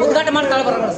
ಉದ್ಘಾಟನೆ ಮಾಡ್ತಾಳೆ ಬರೋಣ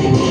Thank you.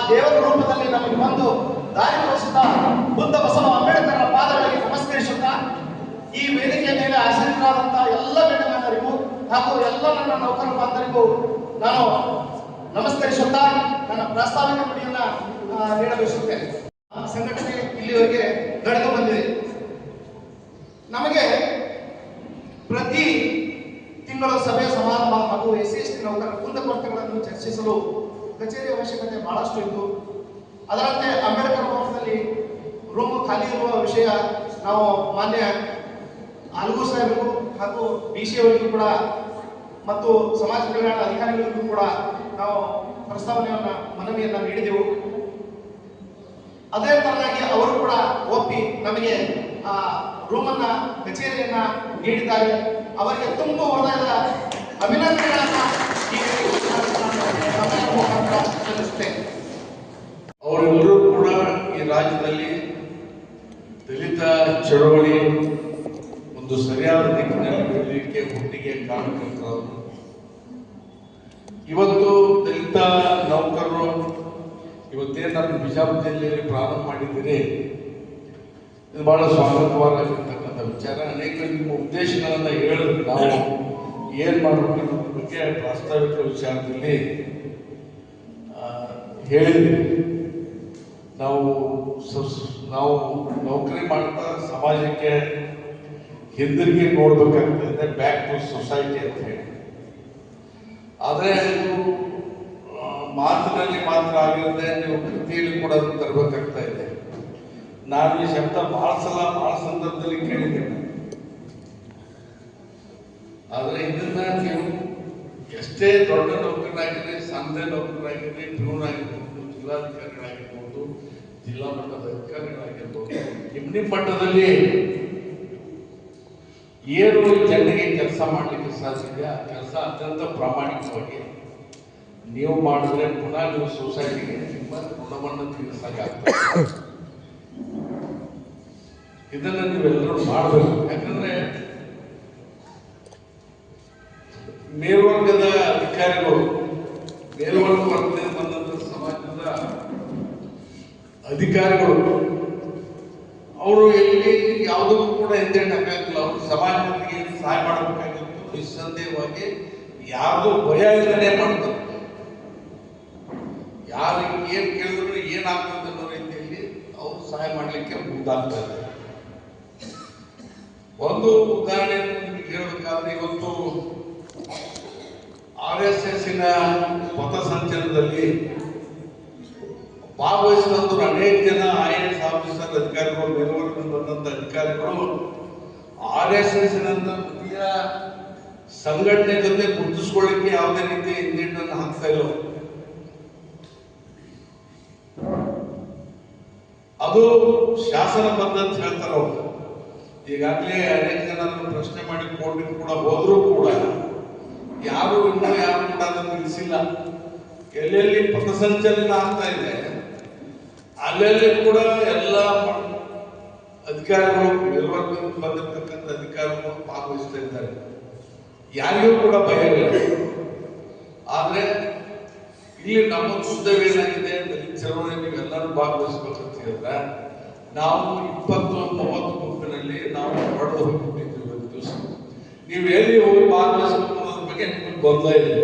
ದೇವರ ರೂಪದಲ್ಲಿ ನಮಗೆ ಬಂದು ದಾರಿ ತೋರಿಸುತ್ತಾ ಬುದ್ಧ ಬಸವ ಅಂಬೇಡ್ಕರ್ ಪಾದಗಳಿಗೆ ನಮಸ್ಕರಿಸುತ್ತಾ ಈ ವೇದಿಕೆಯ ಮೇಲೆ ಆಸೀನರಾದಂತಹ ಎಲ್ಲ ಗಣ್ಯಮಾನ್ಯರಿಗೂ ಹಾಗೂ ಎಲ್ಲ ನನ್ನ ನೌಕರ ಬಾಂಧವರಿಗೂ ನಾನು ನಮಸ್ಕರಿಸುತ್ತಾ ನನ್ನ ಪ್ರಾಸ್ತಾವಿಕ ನುಡಿಯನ್ನ ನೀಡಬಯಸುತ್ತೇನೆ. ಸಂಘಟನೆ ಇಲ್ಲಿವರೆಗೆ ನಡೆದು ಬಂದಿದೆ. ನಮಗೆ ಪ್ರತಿ ತಿಂಗಳು ಸಭೆ ಸಮಾರಂಭ ಹಾಗೂ SC/ST ನೌಕರರ ಕುಂದುಕೊರತೆಗಳನ್ನು ಚರ್ಚಿಸಲು ಕಚೇರಿ ಅವಶ್ಯಕತೆ ಬಹಳಷ್ಟು ಇತ್ತು. ಅದರಂತೆ ಅಂಬೇಡ್ಕರ್ ಭವನದಲ್ಲಿ ರೂಮು ಖಾಲಿ ಇರುವ ವಿಷಯ ನಾವು ಮಾನ್ಯ ಆಲ್ಗು ಸಾಹೇಬರಿಗೂ ಹಾಗೂ BC ಅವರಿಗೂ ಕೂಡ ಮತ್ತು ಸಮಾಜ ಕಲ್ಯಾಣ ಅಧಿಕಾರಿಗಳಿಗೂ ಕೂಡ ನಾವು ಮನವಿಯನ್ನ ನೀಡಿದೆವು. ಅದೇ ತರನಾಗಿ ಅವರು ಕೂಡ ಒಪ್ಪಿ ನಮಗೆ ಆ ರೂಮನ್ನ ಕಚೇರಿಯನ್ನ ನೀಡಿದ್ದಾರೆ. ಅವರಿಗೆ ತುಂಬ ಹೃದಯದ ಅಭಿನಂದನೆಗಳನ್ನ ಸಲ್ಲಿಸುತ್ತೇನೆ. ಅವರೆಲ್ಲರೂ ಕೂಡ ಈ ರಾಜ್ಯದಲ್ಲಿ ದಲಿತ ಚಳವಳಿ ಒಂದು ಸರಿಯಾದ ದಿಕ್ಕಿನಲ್ಲಿ ಬೆಳಲಿಕ್ಕೆ ಒಟ್ಟಿಗೆ ಕಾರಣಕರ್ತರವರು. ಇವತ್ತು ದಲಿತ ನೌಕರರು ಇವತ್ತೇನು ನಾನು ಬಿಜಾಪುರ ಜಿಲ್ಲೆಯಲ್ಲಿ ಪ್ರಾರಂಭ ಮಾಡಿದ್ದೀರಿ, ಇದು ಬಹಳ ಸ್ವಾಗತವಾಗಿರ್ತಕ್ಕಂಥ ವಿಚಾರ. ಅನೇಕ ನಿಮ್ಮ ಉದ್ದೇಶಗಳನ್ನು ಹೇಳಿದ್ರೆ ನಾವು ಏನು ಮಾಡಬೇಕು ಅನ್ನೋದ್ರ ಬಗ್ಗೆ ಪ್ರಾಸ್ತಾವಿಕ ವಿಚಾರದಲ್ಲಿ ಹೇಳಿದ್ವಿ. ನಾವು ನೌಕರಿ ಮಾಡ್ತಾ ಸಮಾಜಕ್ಕೆ ಹಿಂದಿರುಗಿ ನೋಡ್ಬೇಕಾಗ್ತದೆ, ಬ್ಯಾಕ್ ಟು ಸೊಸೈಟಿ ಅಂತ ಹೇಳಿ. ಆದರೆ ಇದು ಮಾತಿನಲ್ಲಿ ಮಾತ್ರ ಆಗಿರದೆ ನೀವು ಕೃತಿಯಲ್ಲಿ ಕೂಡ ಅದನ್ನು ತರಬೇಕಾಗ್ತಾ ಇದೆ. ನಾನು ಈ ಶಬ್ದ ಬಹಳ ಸಂದರ್ಭದಲ್ಲಿ ಕೇಳಿದ್ದೇನೆ. ಆದರೆ ಇದನ್ನ ನೀವು ಎಷ್ಟೇ ದೊಡ್ಡ ನೌಕರರಾಗಿರಲಿ, ಸಣ್ಣ ನೌಕರರಾಗಿರಲಿ, ಪ್ಯೂನ್ ಆಗಿರ್ಬೋದು, ಜಿಲ್ಲಾಧಿಕಾರಿಗಳಾಗಿರ್ಬೋದು, ಜಿಲ್ಲಾ ಮಟ್ಟದ ಅಧಿಕಾರಿಗಳಾಗಿರ್ಬೋದು, ನಿಮ್ಮ ಮಟ್ಟದಲ್ಲಿ ಏನು ಜನರಿಗೆ ಕೆಲಸ ಮಾಡಲಿಕ್ಕೆ ಸಾಧ್ಯ, ಆ ಕೆಲಸ ಅತ್ಯಂತ ಪ್ರಾಮಾಣಿಕವಾಗಿ ನೀವು ಮಾಡಿದ್ರೆ ಪುನಃ ನೀವು ಸೊಸೈಟಿಗೆ ನಿಮ್ಮ ಋಣವನ್ನು ತೀರಿಸಾಗ್ತದೆ. ಇದನ್ನ ನೀವೆಲ್ಲರೂ ಮಾಡಬೇಕು. ಯಾಕಂದ್ರೆ ಮೇಲ್ವರ್ಗದ ಅಧಿಕಾರಿಗಳು, ಮೇಲ್ವರ್ಗ ವರ್ಗದಿಂದ ಬಂದಂತ ಸಮಾಜದ ಅಧಿಕಾರಿಗಳು ಅವರು ಎಲ್ಲಿ ಯಾವುದಕ್ಕೂ ಕೂಡ ಹಿಂದೇಟಾಗಿಲ್ಲ. ಅವರು ಸಮಾಜಕ್ಕೆ ಸಹಾಯ ಮಾಡಬೇಕಾಗಿತ್ತು. ನಿಸ್ಸಂದೇಹವಾಗಿ ಯಾರ್ದು ಭಯ ಇಲ್ಲದೆ ಮಾಡ್ತಾರೆ. ಯಾರು ಏನ್ ಕೇಳಿದ್ರು ಏನಾಗ್ತದೆ ಅನ್ನೋ ರೀತಿಯಲ್ಲಿ ಅವರು ಸಹಾಯ ಮಾಡಲಿಕ್ಕೆ ಮುಂದಾಗ್ತಾ ಇದ್ದಾರೆ. ಒಂದು ಉದಾಹರಣೆ ನಿಮಗೆ ಹೇಳಬೇಕಾದ್ರೆ, ಇವತ್ತು RSSನ ಪಥಸಂಚಲನದಲ್ಲಿ ಭಾಗವಹಿಸಿದಂತರು ಅನೇಕ ಜನ IAS ಆಫೀಸರ್ ಅಧಿಕಾರಿಗಳು, ಮೇಲ್ವರ್ಗದಿಂದ ಬಂದಂತ ಅಧಿಕಾರಿಗಳು RSSನಂತ ರೀತಿಯ ಸಂಘಟನೆ ಜೊತೆ ಗುರುತಿಸ್ಕೊಳ್ಳಿಕ್ಕೆ ಯಾವುದೇ ರೀತಿ ಹಿಂದೇಟನ್ನು ಹಾಕ್ತಾ ಇಲ್ಲ. ಅದು ಶಾಸನಬದ್ಧ ಅಂತ ಹೇಳ್ತಾರೆ ಅವರು. ಈಗಾಗಲೇ ಅನೇಕ ಜನ ಪ್ರಶ್ನೆ ಮಾಡಿ ಕೋರ್ಟಿಗೆ ಕೂಡ ಹೋದ್ರೂ ಕೂಡ ಯಾರು ಇನ್ನೂ ಯಾರು ಕೂಡ ಅದನ್ನು ನಿಲ್ಲಿಸಿಲ್ಲ. ಎಲ್ಲೆಲ್ಲಿ ಪಥಸಂಚಲನ ಆಗ್ತಾ ಇದೆ ಅಲ್ಲೆಲ್ಲಿ ಕೂಡ ಎಲ್ಲ ಅಧಿಕಾರಿಗಳು, ಮೇಲ್ವರ್ಗದಿಂದ ಬಂದಿರತಕ್ಕಂಥ ಅಧಿಕಾರಿಗಳು ಭಾಗವಹಿಸ್ತಾ ಇದ್ದಾರೆ. ಯಾರಿಗೂ ಕೂಡ ಭಯ ಇಲ್ಲ. ಆದ್ರೆ ಇಲ್ಲಿ ನಮ್ಮ ಉದ್ದೇಶವೇನಾಗಿದೆ, ದಲಿತ ಚಳವಳಿ ನೀವೆಲ್ಲರೂ ಭಾಗವಹಿಸಬೇಕಂತ ಹೇಳಿದ್ರೆ ನಾವು 20-30 ಗುಂಪಿನಲ್ಲಿ ನಾವು ಹೊಡೆದು ಹೋಗಿಬಿಟ್ಟಿದ್ದೀವಿ. ಒಂದು ದಿವಸ ನೀವು ಎಲ್ಲಿ ಹೋಗಿ ಭಾಗವಹಿಸಬೇಕು ಅನ್ನೋದ್ರ ಬಗ್ಗೆ ನಿಮಗೆ ಗೊಂದಲ ಇದೆ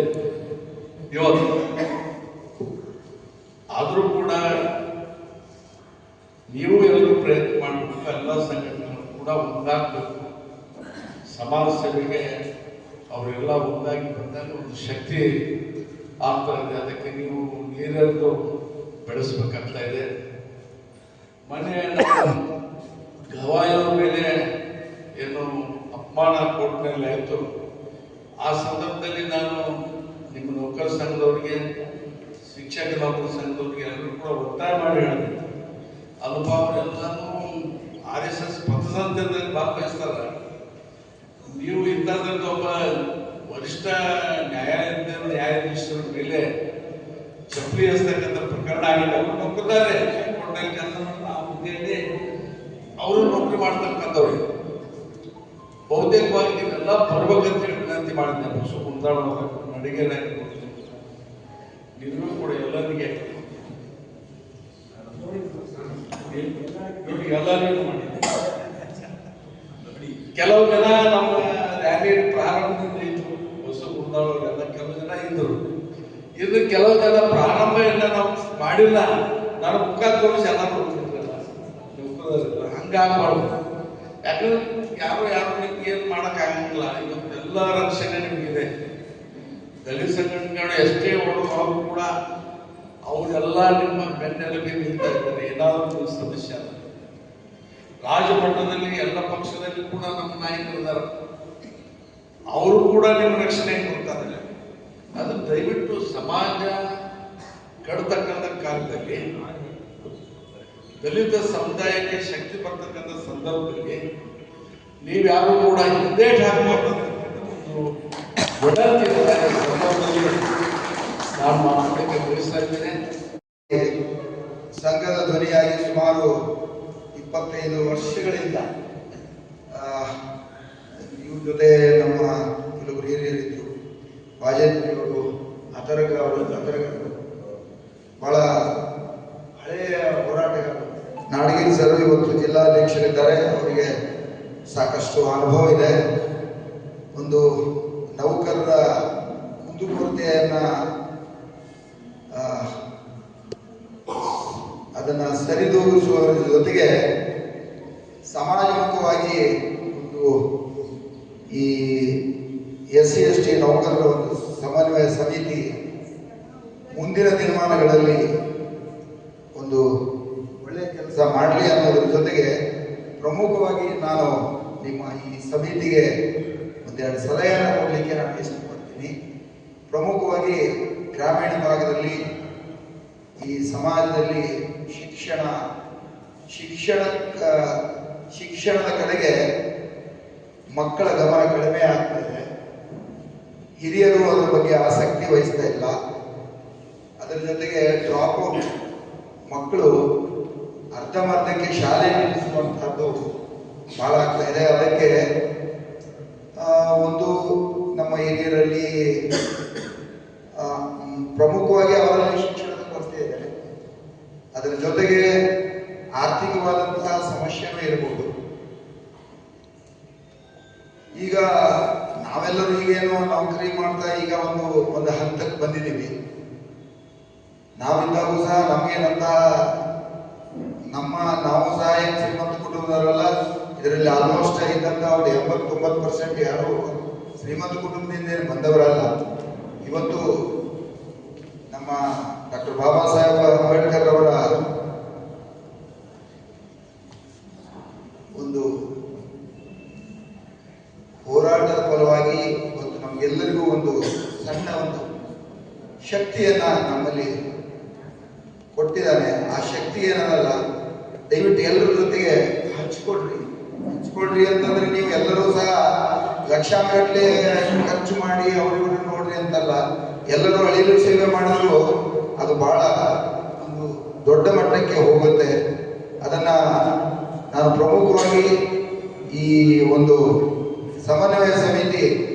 ಇವತ್ತು. ಆದರೂ ಕೂಡ ನೀವು ಎಲ್ಲರೂ ಪ್ರಯತ್ನ ಮಾಡಬೇಕು. ಎಲ್ಲ ಸಂಘಟನೆಗಳು ಕೂಡ ಒಂದಾಗಬೇಕು. ಸಮಾಜ ಸೇವೆಗೆ ಅವರೆಲ್ಲ ಒಂದಾಗಿ ಬಂದಾಗ ಒಂದು ಶಕ್ತಿ ಆಗ್ತಾ ಇದೆ. ಅದಕ್ಕೆ ನೀವು ನೀರೆಂದು ಬೆಳೆಸಬೇಕಾಗ್ತಾ ಇದೆ. ಮೊನ್ನೆ ಗವಾಯಿಯವ್ರ ಮೇಲೆ ಏನು ಅಪಮಾನ ಕೋರ್ಟ್ನಲ್ಲಿ ಆಯಿತು. ಆ ಸಂದರ್ಭದಲ್ಲಿ ನಾನು ನಿಮ್ಮ ನೌಕರ ಸಂಘದವ್ರಿಗೆ, ಶಿಕ್ಷಕ ನೌಕರ ಸಂಘದವ್ರಿಗೆ ಎಲ್ಲರೂ ಕೂಡ ಒತ್ತಾಯ ಮಾಡಿ ಹೇಳಿದೆ, ಅನುಭವ ಎಲ್ಲಾನು RSS ಪಥಸಂಚಲನದಲ್ಲಿ ಭಾಗವಹಿಸ್ತಾರೆ. ನೀವು ಇಂಥದ್ದಂತ ಒಬ್ಬ ವರಿಷ್ಠ ನ್ಯಾಯಾಧೀಶರ ಮೇಲೆ ಚಪ್ಪಲಿ ಹಸ್ತಕ್ಕಂಥ ಪ್ರಕರಣ ಆಗಿದೆ. ಅವರು ನೌಕರದಾರೆ, ಕೋರ್ಟ್ನಲ್ಲಿ ಕೆಲಸ ಮಾಡಿದ್ರೆ ಆ ಹುದ್ದೆಯಲ್ಲಿ ಅವರು ನೌಕರಿ ಮಾಡ್ತಕ್ಕಂಥವ್ರು. ಬಹುತೇಕವಾಗಿ ನೀವೆಲ್ಲ ಬರ್ಬೇಕಂತ ಹೇಳಿ ವಿನಂತಿ ಮಾಡಿದ್ದೇನೆ. ಬಸವ ಕುಂದಾಳ ನಡಿಗೆನಾಗಿರ್ಬೋದು, ನೀವು ಕೂಡ ಎಲ್ಲರಿಗೆ ಇದ್ರು. ಇನ್ನು ಕೆಲವು ಜನ ಪ್ರಾರಂಭ ಎಲ್ಲ ನಾವು ಮಾಡಿಲ್ಲ, ನಾನು ಮುಖ ತೋರಿಸಿ ಎಲ್ಲ ನೋಡ್ತಿದ್ರಲ್ಲ, ಹಂಗಾಗ್ಬಾರ್ದು. ಯಾಕಂದ್ರೆ ಯಾರು ನಿಮ್ಗೆ ಏನು ಆಗಂಗಿಲ್ಲ. ಇವತ್ತೆಲ್ಲ ರಕ್ಷಣೆ ನಿಮಗಿದೆ. ದಲಿತ ಸಂಘಟನೆಗಳು ಎಷ್ಟೇ ಹೊಡೆದು ಕೂಡ ಅವರೆಲ್ಲ ನಿಮ್ಮ ಬೆನ್ನೆಲುಬಿ ನಿಲ್ತಾ ಇದ್ದಾರೆ. ಏನಾದರೂ ಸಮಸ್ಯೆ ಅಲ್ಲ. ರಾಜಮಟ್ಟದಲ್ಲಿ ಎಲ್ಲ ಪಕ್ಷದಲ್ಲಿ ಕೂಡ ನಮ್ಮ ನಾಯಕರಿದ್ದಾರೆ, ಅವರು ಕೂಡ ನಿಮ್ಮ ರಕ್ಷಣೆ ಕೊಡ್ತಾರೆ. ಅದು ದಯವಿಟ್ಟು ಸಮಾಜ ಕೆಡತಕ್ಕಂಥ ಕಾಲದಲ್ಲಿ ದಲಿತ ಸಮುದಾಯಕ್ಕೆ ಶಕ್ತಿ ಬರ್ತಕ್ಕಂಥ ಸಂದರ್ಭದಲ್ಲಿ ನೀವ್ಯಾರು ಕೂಡ ಹಿಂದೇಟ್ ಹಾಕಬಾರ್ದು. ನಾನು ಮಾತುಕತೆ ಬಯಸ್ತಾ ಇದ್ದೇನೆ. ಸಂಘದ ಧ್ವನಿಯಾಗಿ ಸುಮಾರು 25 ವರ್ಷಗಳಿಂದ ಇವ್ರ ಜೊತೆ ನಮ್ಮ ಕೆಲವರು ಹಿರಿಯರಿದ್ರು. ವಾಜೇಂದ್ರಿಯವರು, ಅಥರ್ಗವರು ಬಹಳ ಹಳೆಯ ಹೋರಾಟಗಾರರು. ನಾಡಗಿರಿ ಸರ್ ಇವತ್ತು ಜಿಲ್ಲಾಧ್ಯಕ್ಷರಿದ್ದಾರೆ. ಅವರಿಗೆ ಸಾಕಷ್ಟು ಅನುಭವ ಇದೆ. ಒಂದು ನೌಕರರ ಕುಂದುಕೊರತೆಯನ್ನ ಅದನ್ನ ಸರಿದೂಗಿಸುವ ಜೊತೆಗೆ ಸಮಾಜಮುಖವಾಗಿ ಒಂದು ಈ SC/ST ನೌಕರರ ಒಂದು ಸಮನ್ವಯ ಸಮಿತಿ ಮುಂದಿನ ದಿನಮಾನಗಳಲ್ಲಿ ಒಂದು ಒಳ್ಳೆಯ ಕೆಲಸ ಮಾಡಲಿ ಅನ್ನೋದ್ರ ಜೊತೆಗೆ ಪ್ರಮುಖವಾಗಿ ನಾನು ನಿಮ್ಮ ಈ ಸಮಿತಿಗೆ ಒಂದೆರಡು ಸಲಹೆಯನ್ನು ಕೊಡಲಿಕ್ಕೆ ನಾನು ಇಷ್ಟಪಡ್ತೀನಿ. ಪ್ರಮುಖವಾಗಿ ಗ್ರಾಮೀಣ ಭಾಗದಲ್ಲಿ ಈ ಸಮಾಜದಲ್ಲಿ ಶಿಕ್ಷಣದ ಕಡೆಗೆ ಮಕ್ಕಳ ಗಮನ ಕಡಿಮೆ ಆಗ್ತದೆ. ಹಿರಿಯರು ಅದರ ಬಗ್ಗೆ ಆಸಕ್ತಿ ವಹಿಸ್ತಾ ಇಲ್ಲ. ಅದರ ಜೊತೆಗೆ ಡ್ರಾಪ್ ಔಟ್ ಮಕ್ಕಳು ಅರ್ಧಮರ್ಧಕ್ಕೆ ಶಾಲೆ ನಿಲ್ಲಿಸುವಂತಹದ್ದು ಬಹಳ ಆಗ್ತಾ ಇದೆ. ಅದಕ್ಕೆ ಒಂದು ನಮ್ಮ ಹಿರಿಯರಲ್ಲಿ ಪ್ರಮುಖವಾಗಿ ಅವರಲ್ಲಿ ಶಿಕ್ಷಣದ ಕೊರತೆ ಇದೆ. ಅದರ ಜೊತೆಗೆ ಆರ್ಥಿಕವಾದಂತಹ ಸಮಸ್ಯೆನೂ ಇರಬಹುದು. ಈಗ ನಾವೆಲ್ಲರೂ ಈಗೇನೋ ನೌಕರಿ ಮಾಡ್ತಾ ಈಗ ಒಂದು ಹಂತಕ್ಕೆ ಬಂದಿದ್ದೀವಿ. ನಾವಿದ್ದಾಗೂ ಸಹ ನಮ್ಗೇನಂತಹ ನಾವು ಸಹ ಏನು ಶ್ರೀಮಂತ ಕುಟುಂಬದವರಲ್ಲ. ಇದರಲ್ಲಿ ಆಲ್ಮೋಸ್ಟ್ ಇದ್ದಂತ ಒಂದು 80-90% ಯಾರು ಶ್ರೀಮಂತ ಕುಟುಂಬದಿಂದ ಬಂದವರಲ್ಲ. ಇವತ್ತು ನಮ್ಮ ಡಾಕ್ಟರ್ ಬಾಬಾ ಸಾಹೇಬ್ ಅಂಬೇಡ್ಕರ್ ಅವರ ಒಂದು ಹೋರಾಟದ ಫಲವಾಗಿ ಇವತ್ತು ನಮಗೆಲ್ಲರಿಗೂ ಒಂದು ಸಣ್ಣ ಒಂದು ಶಕ್ತಿಯನ್ನ ನಮ್ಮಲ್ಲಿ ಕೊಟ್ಟಿದ್ದಾನೆ. ಆ ಶಕ್ತಿ ಏನಲ್ಲ, ದಯವಿಟ್ಟು ಎಲ್ಲರ ಜೊತೆಗೆ ಹಂಚ್ಕೊಡ್ರಿ ಅಂತಂದ್ರೆ ನೀವು ಎಲ್ಲರೂ ಸಹ ಲಕ್ಷಾಂಗಟ್ಟಲೆ ಖರ್ಚು ಮಾಡಿ ಅವ್ರಿಗೂ ನೋಡ್ರಿ ಅಂತಲ್ಲ. ಎಲ್ಲರೂ ಅಳಿಲು ಸೇವೆ ಮಾಡಿದ್ರು ಅದು ಬಹಳ ಒಂದು ದೊಡ್ಡ ಮಟ್ಟಕ್ಕೆ ಹೋಗುತ್ತೆ. ಅದನ್ನ ನಾನು ಪ್ರಮುಖವಾಗಿ ಈ ಒಂದು ಸಮನ್ವಯ ಸಮಿತಿ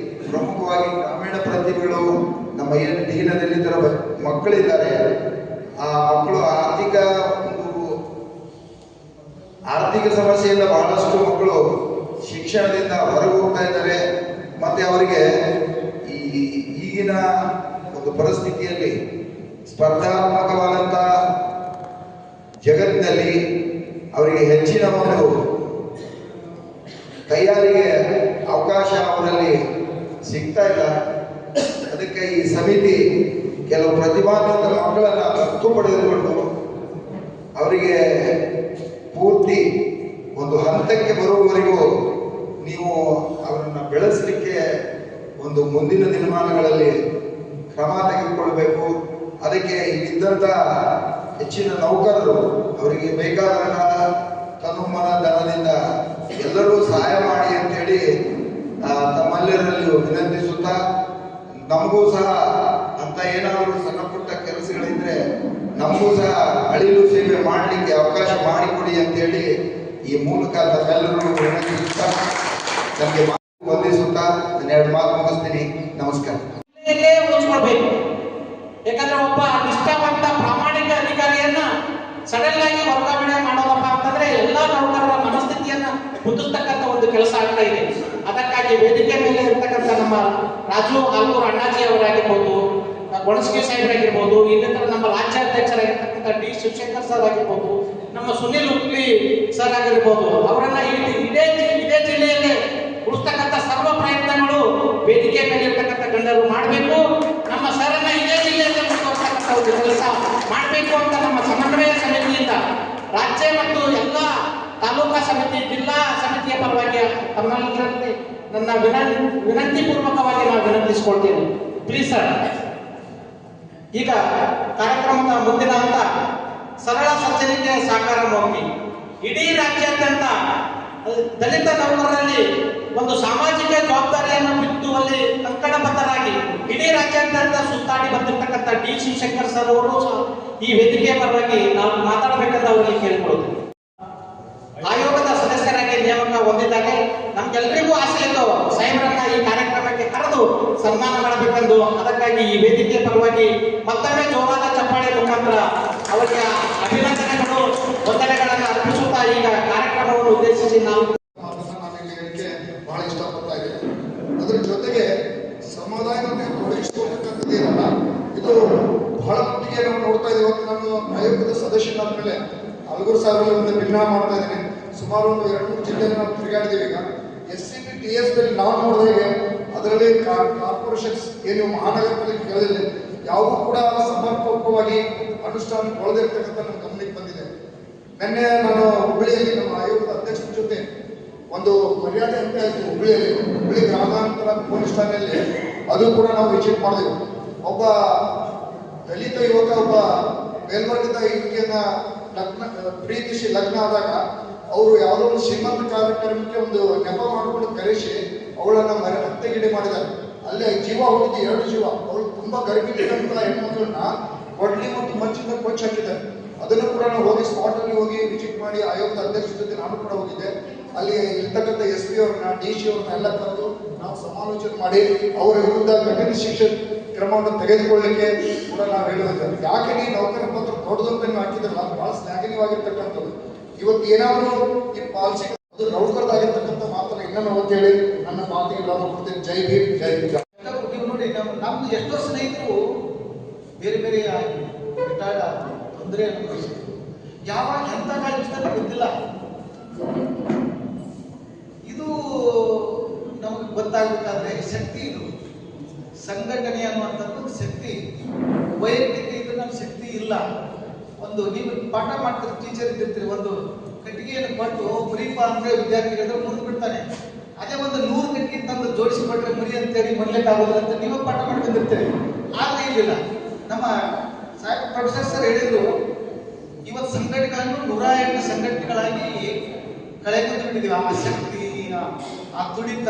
ಪ್ರಮುಖವಾಗಿ ಗ್ರಾಮೀಣ ಪ್ರತಿಭೆಗಳು, ನಮ್ಮ ಏನು ದೀನ ದಲಿತರ ಮಕ್ಕಳಿದ್ದಾರೆ, ಆ ಮಕ್ಕಳು ಆರ್ಥಿಕ ಸಮಸ್ಯೆಯಿಂದ ಬಹಳಷ್ಟು ಮಕ್ಕಳು ಶಿಕ್ಷಣದಿಂದ ಹೊರಗೆ ಹೋಗ್ತಾ ಇದ್ದಾರೆ. ಮತ್ತೆ ಅವರಿಗೆ ಈಗಿನ ಒಂದು ಪರಿಸ್ಥಿತಿಯಲ್ಲಿ ಸ್ಪರ್ಧಾತ್ಮಕವಾದಂಥ ಜಗತ್ತಿನಲ್ಲಿ ಅವರಿಗೆ ಹೆಚ್ಚಿನ ಒಂದು ತಯಾರಿಗೆ ಅವಕಾಶ ಅವರಲ್ಲಿ ಸಿಗ್ತಾ ಇಲ್ಲ. ಅದಕ್ಕೆ ಈ ಸಮಿತಿ ಕೆಲವು ಪ್ರತಿಭಾನ್ವಿತ ಮಕ್ಕಳನ್ನ ದತ್ತು ಪಡೆದುಕೊಂಡು ಅವರಿಗೆ ಪೂರ್ತಿ ಒಂದು ಹಂತಕ್ಕೆ ಬರುವವರೆಗೂ ನೀವು ಅವರನ್ನು ಬೆಳೆಸಲಿಕ್ಕೆ ಒಂದು ಮುಂದಿನ ದಿನಮಾನಗಳಲ್ಲಿ ಕ್ರಮ ತೆಗೆದುಕೊಳ್ಬೇಕು. ಅದಕ್ಕೆ ಇಲ್ಲಿದ್ದಂಥ ಹೆಚ್ಚಿನ ನೌಕರರು ಅವರಿಗೆ ಬೇಕಾದಂತಹ ತನುಮನ ಧನದಿಂದ ಎಲ್ಲರೂ ಸಹಾಯ ಮಾಡಿ ಅಂತೇಳಿ ತಮ್ಮೆಲ್ಲರಲ್ಲಿ ವಿನಂತಿಸುತ್ತಾ, ನಮಗೂ ಸಹ ಅಂತ ಏನಾದರೂ ಸಣ್ಣ ಪುಟ್ಟ ಕೆಲಸಗಳಿದ್ರೆ ನಮಗೂ ಸಹ ಅಳಿಲು ಸೇವೆ ಮಾಡಲಿಕ್ಕೆ ಅವಕಾಶ ಮಾಡಿಕೊಡಿ ಅಂತೇಳಿ ಈ ಮೂಲಕ ತಮ್ಮೆಲ್ಲರೂ ವಿನಂತಿಸುತ್ತಾ ನಮಗೆ ವಂದಿಸುತ್ತಾ ನಾನು 2 ಮಾತು ಮುಗಿಸ್ತೀನಿ. ನಮಸ್ಕಾರ. ಉಳಿಸ್ಕೊಳ್ಬೇಕು. ಯಾಕಂದ್ರೆ ಒಬ್ಬ ನಿಷ್ಠಾವಂತ ಪ್ರಾಮಾಣಿಕ ಅಧಿಕಾರಿಯನ್ನ ಸಡನ್ ಆಗಿ ವರ್ಗಾವಣೆ ಮಾಡೋದಪ್ಪ ಅಂತಂದ್ರೆ ಎಲ್ಲಾ ನೌಕರರ ಮನಸ್ಥಿತಿಯನ್ನ ಕುದಿಸ್ತಕ್ಕಂಥ ಒಂದು ಕೆಲಸ ಆಗ್ತಾ ಇದೆ. ಅದಕ್ಕಾಗಿ ವೇದಿಕೆ ಮೇಲೆ ಇರ್ತಕ್ಕಂಥ ನಮ್ಮ ರಾಜು ಆಲ್ಕೂರು ಅಣ್ಣಾಜಿ ಅವರಾಗಿರ್ಬೋದು, ಗೊಣಸ್ಗೆ ಸಾಹೇಬರಾಗಿರ್ಬೋದು, ಇನ್ನಿತರ ನಮ್ಮ ರಾಜ್ಯಾಧ್ಯಕ್ಷರಾಗಿರ್ತಕ್ಕಂಥ ಡಿ ಶಿವಶಂಕರ್ ಸರ್ ಆಗಿರ್ಬೋದು, ನಮ್ಮ ಸುನಿಲ್ ಉಕ್ಲಿ ಸರ್ ಆಗಿರ್ಬೋದು, ಅವರನ್ನ ಇದೇ ಜಿಲ್ಲೆಯಲ್ಲಿ ಉಳಿಸ್ತಕ್ಕಂಥ ಸರ್ವ ಪ್ರಯತ್ನಗಳು ವೇದಿಕೆ ಮೇಲೆ ಇರ್ತಕ್ಕಂಥ ಗಣ್ಯರು ಮಾಡಬೇಕು. ನಮ್ಮ ಸರನ್ನ ಇದೇ ಜಿಲ್ಲೆಯಲ್ಲಿ ಉಳಿಸ್ತಕ್ಕಂಥ ಒಂದು ಕೆಲಸ ಮಾಡಬೇಕು ಅಂತ ನಮ್ಮ ಸಮನ್ವಯ ಸಮಿತಿಯಿಂದ ರಾಜ್ಯ ಮತ್ತು ಎಲ್ಲ ತಾಲೂಕಾ ಸಮಿತಿ, ಜಿಲ್ಲಾ ಸಮಿತಿಯ ಪರವಾಗಿ ತಮ್ಮೆಲ್ಲರಲ್ಲಿ ನನ್ನ ವಿನಂತಿ ಪೂರ್ವಕವಾಗಿ ನಾವು ವಿನಂತಿಸಿಕೊಳ್ತೇನೆ. Please sir. ಈಗ ಕಾರ್ಯಕ್ರಮದ ಮುಂದಿನ ಹಂತ ಸರಳ ಸಜ್ಜನಿಕೆ ಸಾಕಾರ ಮೂರ್ತಿ. ಇಡೀ ರಾಜ್ಯಾದ್ಯಂತ ದಲಿತ ನೌಕರರಲ್ಲಿ ಒಂದು ಸಾಮಾಜಿಕ ಜವಾಬ್ದಾರಿಯನ್ನು ಬಿತ್ತುವಲ್ಲಿ ಕಂಕಣಬದ್ಧರಾಗಿ ಇಡೀ ರಾಜ್ಯಾದ್ಯಂತ ಸುತ್ತಾಡಿ ಬಂದಿರತಕ್ಕಂಥ ಡಿ ಶಿವಶಂಕರ್ ಸರ್ ಅವರು ಈ ವೇದಿಕೆಯ ಪರವಾಗಿ ನಾವು ಮಾತಾಡಬೇಕಂತ ಅವರಿಗೆ ಕೇಳಿಕೊಳ್ಳುತ್ತೇವೆ. ಆಯೋಗದ ಸದಸ್ಯರಾಗಿ ನೇಮಕ ಹೊಂದಿದ್ದಾರೆ. ನಮ್ಗೆಲ್ಲರಿಗೂ ಆಸೆ ಇತ್ತು ಸಾಹೇಬರನ್ನ ಈ ಕಾರ್ಯಕ್ರಮಕ್ಕೆ ಕರೆದು ಸನ್ಮಾನ ಮಾಡಬೇಕೆಂದು. ಅದಕ್ಕಾಗಿ ಈ ವೇದಿಕೆ ಪರವಾಗಿ ಮತ್ತೊಮ್ಮೆ ಜೋರಾದ ಚಪ್ಪಾಳೆ ಮುಖಾಂತರ ಅವರಿಗೆ ಅಭಿನಂದನೆಗಳು, ವಂದನೆಗಳನ್ನು ಅರ್ಪಿಸುತ್ತಾ ಈಗ ಕಾರ್ಯಕ್ರಮವನ್ನು ಉದ್ದೇಶಿಸಿ ನಾವು ಬಹಳ ಇಷ್ಟಪಡ್ತಾ ಇದ್ದೇನೆ. ಅದ್ರ ಜೊತೆಗೆ ಸಮುದಾಯದಲ್ಲಿ ತೊಡಗಿಸಿಕೊಳ್ಳತಕ್ಕಂಥದ್ದೇನಲ್ಲ, ಇದು ಬಹಳ ಮಟ್ಟಿಗೆ ನಾವು ನೋಡ್ತಾ ಇದ್ದೀವಿ. ನಾನು ಆಯೋಗದ ಸದಸ್ಯನಾದ ಮೇಲೆ ಆಲ್ಕೂರು ಸಾಹೇಬರಲ್ಲಿ ಒಂದು ನಿರ್ಣಯ ಮಾಡ್ತಾ ಇದ್ದೇನೆ. ಸುಮಾರು ಒಂದು 2-3 ಜಿಲ್ಲೆಯಲ್ಲಿ ನಾವು ತಿರುಗಾಡಿದ್ದೀವಿ. ಈಗ SCP TS ನಾವು ನೋಡಿದಾಗೆ ಅದರಲ್ಲಿ ಕಾರ್ಪೊರೇಷನ್ಸ್ ಏನು ಮಹಾನಗರ ಪಾಲಿಕೆ ಕೇಳಿದ್ರೆ ಯಾವುದೂ ಕೂಡ ಸಮರ್ಪಕವಾಗಿ ಅನುಷ್ಠಾನಗೊಳ್ಳದಿರ್ತಕ್ಕಂಥ ನಮ್ಮ ಗಮನಕ್ಕೆ ಬಂದಿದೆ. ನಿನ್ನೆ ನಾನು ಹುಬ್ಬಳ್ಳಿಯಲ್ಲಿ ನಮ್ಮ ಆಯೋಗದ ಅಧ್ಯಕ್ಷರ ಜೊತೆ ಒಂದು ಮರ್ಯಾದೆ ಅಂತ ಆಯಿತು. ಹುಬ್ಬಳ್ಳಿ ಗ್ರಾಮಾಂತರ ಪೊಲೀಸ್ ಠಾಣೆಯಲ್ಲಿ ಅದು ಕೂಡ ನಾವು ವಿಸಿಟ್ ಮಾಡಿದೆವು. ಒಬ್ಬ ದಲಿತ ಯುವಕ ಒಬ್ಬ ಮೇಲ್ವರ್ಗದ ಯುವತಿಯನ್ನ ಪ್ರೀತಿಸಿ ಲಗ್ನ ಆದಾಗ ಅವರು ಯಾವುದೋ ಒಂದು ಶ್ರೀಮಂತ ಕಾರ್ಯಕ್ರಮಕ್ಕೆ ಒಂದು ನೆಪ ಮಾಡಿಕೊಂಡು ಕರೆಸಿ ಅವಳನ್ನ ಹತ್ಯೆಗಿಡೆ ಮಾಡಿದ್ದಾರೆ. ಅಲ್ಲಿ ಜೀವ ಹೋಗಿದ್ದು 2 ಜೀವ. ಅವಳು ತುಂಬಾ ಗರ್ಭಿಣಿ ಇದ್ದಂತಹ ಹೆಣ್ಮಕ್ಳನ್ನ ಕೊಡ್ಲಿ ಮತ್ತು ಮಂಚಿಂದ ಕೊಚ್ಚಿ ಹಾಕಿದ್ದಾರೆ. ಅದನ್ನು ಕೂಡ ನಾವು ಹೋಗಿ ಸ್ಪಾಟ್ ಅಲ್ಲಿ ಹೋಗಿ ವಿಸಿಟ್ ಮಾಡಿ ಆಯೋಗದ ಅಧ್ಯಕ್ಷರ ಜೊತೆ ನಾನು ಕೂಡ ಹೋಗಿದ್ದೆ. ಅಲ್ಲಿ ಇರ್ತಕ್ಕಂಥ SP ಅವ್ರನ್ನ DC ಅವ್ರನ್ನ ಎಲ್ಲ ಕರೆದು ನಾವು ಸಮಾಲೋಚನೆ ಮಾಡಿ ಅವರ ವಿರುದ್ಧ ಕಠಿಣ ಶಿಕ್ಷೆ ಕ್ರಮವನ್ನು ತೆಗೆದುಕೊಳ್ಳಲಿಕ್ಕೆ ಕೂಡ ನಾವು ಹೇಳಿದ್ದೇವೆ. ಯಾಕೆ ನೀವು ನೌಕರ ಪತ್ರ ದೊಡ್ಡದಂತ ನೀವು ಹಾಕಿದ್ರಲ್ಲ, ಬಹಳ ಶ್ಲಾಘನೀಯವಾಗಿರ್ತಕ್ಕಂಥದ್ದು. ಇವತ್ತು ಏನಾದರೂ ಈ ಪಾಲಿಸಿ ಅದು ನೌಕರದಾಗಿರ್ತಕ್ಕಂಥ ಮಾತನ್ನ ಇನ್ನೊಮ್ಮೆ ಅಂತ ಹೇಳಿ ನನ್ನ ಮಾತಿಗೆ ನಾನು ಕೊಡ್ತೇನೆ. ಜೈ ಭೀಮ್, ಜೈ ಭೀಮ್. ನೀವು ನೋಡಿ, ನಮ್ದು ಎಷ್ಟೋ ಸ್ನೇಹಿತರು ಬೇರೆ ಬೇರೆ ರಿಟೈರ್ಡ್ ಆದ್ರು, ತೊಂದರೆ ಅನುಭವಿಸಿದ್ರು. ಯಾವಾಗ ಎಂತ ಕಾಲಿಸ್ತಾರೆ ಗೊತ್ತಿಲ್ಲ. ಇದು ನಮಗೆ ಗೊತ್ತಾಗಬೇಕಾದ್ರೆ ಶಕ್ತಿ, ಇದು ಸಂಘಟನೆ ಅನ್ನುವಂಥದ್ದು ಶಕ್ತಿ. ವೈಯಕ್ತಿಕ ಇದು ನಮ್ಮ ಶಕ್ತಿ ಇಲ್ಲ. ಒಂದು ನೀವು ಪಾಠ ಮಾಡ್ತೀರಿ, ಟೀಚರ್ ಇದ್ದಿರ್ತೀರಿ, ಒಂದು ಕಟ್ಟಿಗೆಯನ್ನು ಕೊಟ್ಟು ಮುರಿಪ ಅಂದ್ರೆ ವಿದ್ಯಾರ್ಥಿಗಳು ಮುಂದೆ ಬಿಡ್ತಾನೆ. ಅದೇ ಒಂದು 100 ಕಟ್ಟಿಗೆ ತಂದು ಜೋಡಿಸಿ ಕೊಟ್ಟರೆ ಮುರಿ ಅಂತೇಳಿ ಮೊದಲೇಕಾಗೋದಿಲ್ಲ ಅಂತ ನೀವು ಪಾಠ ಮಾಡ್ಕೊಂಡಿರ್ತೀರಿ. ಆದರೆ ಇಲ್ಲಿಲ್ಲ. ನಮ್ಮ ಸಾಹೇಬ್ ಪ್ರೊಫೆಸರ್ ಸರ್ ಹೇಳಿದ್ರು, ಇವತ್ತು ಸಂಘಟನೆಗಳನ್ನು 108 ಸಂಘಟನೆಗಳಾಗಿ ಕಳೆದುಕೊಂಡು ಬಿಟ್ಟಿದ್ದೀವಿ. ಆ ಶಕ್ತಿ, ಆ ತುಡಿತ,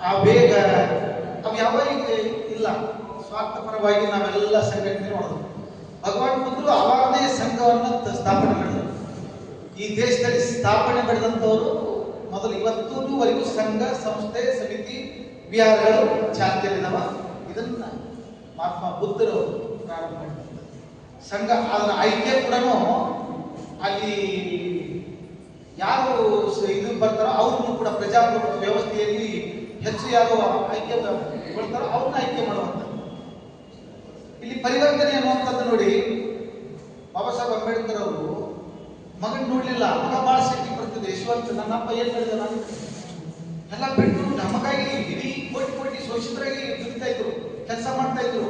ಆ ವೇಗ ಅವು ಯಾವ ಇಲ್ಲ. ಸ್ವಾರ್ಥಪರವಾಗಿ ನಾವೆಲ್ಲ ಸಂಘಟನೆ ಮಾಡೋದು. ಭಗವಾನ್ ಬುದ್ಧರು ಅವಾಗನೇ ಸಂಘವನ್ನು ಸ್ಥಾಪನೆ ಮಾಡಿದರು. ಈ ದೇಶದಲ್ಲಿ ಸ್ಥಾಪನೆ ಮಾಡಿದಂಥವರು ಮೊದಲು ಇವತ್ತೂವರೆಗೂ ಸಂಘ, ಸಂಸ್ಥೆ, ಸಮಿತಿ, ವಿಹಾರಗಳು ಚಾಲ್ತಿಯಲ್ಲಿದ್ದಾವ. ಇದನ್ನ ಮಹಾತ್ಮ ಬುದ್ಧರು ಪ್ರಾರಂಭ ಮಾಡಿದರು. ಸಂಘ ಅದರ ಆಯ್ಕೆ ಕೂಡ ಅಲ್ಲಿ ಯಾರು ಇದು ಬರ್ತಾರೋ ಅವ್ರನ್ನು ಕೂಡ ಪ್ರಜಾಪ್ರಭುತ್ವ ವ್ಯವಸ್ಥೆಯಲ್ಲಿ ಹೆಚ್ಚು ಯಾರು ಆಯ್ಕೆ ಕೊಡ್ತಾರೋ ಅವ್ರನ್ನ ಆಯ್ಕೆ ಮಾಡುವಂಥದ್ದು. ಇಲ್ಲಿ ಪರಿವರ್ತನೆ ಅನ್ನುವಂಥದ್ದು ನೋಡಿ, ಬಾಬಾ ಸಾಹೇಬ್ ಅಂಬೇಡ್ಕರ್ ಅವರು ಮಗನ್ ನೋಡ್ಲಿಲ್ಲ, ಮಗ ಬಹಳ ಶಕ್ತಿ ಬರ್ತದೆ. ಯಶವಂತ ನನ್ನಪ್ಪ ಏನ್ ಮಾಡಿದ, ನಾನು ಎಲ್ಲ ಬಿಟ್ಟು ನಮಗಾಗಿ ಇಡೀ ಕೋಟಿ ಶೋಷಿತರಾಗಿ ದುಡಿತಾ ಇದ್ರು, ಕೆಲಸ ಮಾಡ್ತಾ ಇದ್ರು.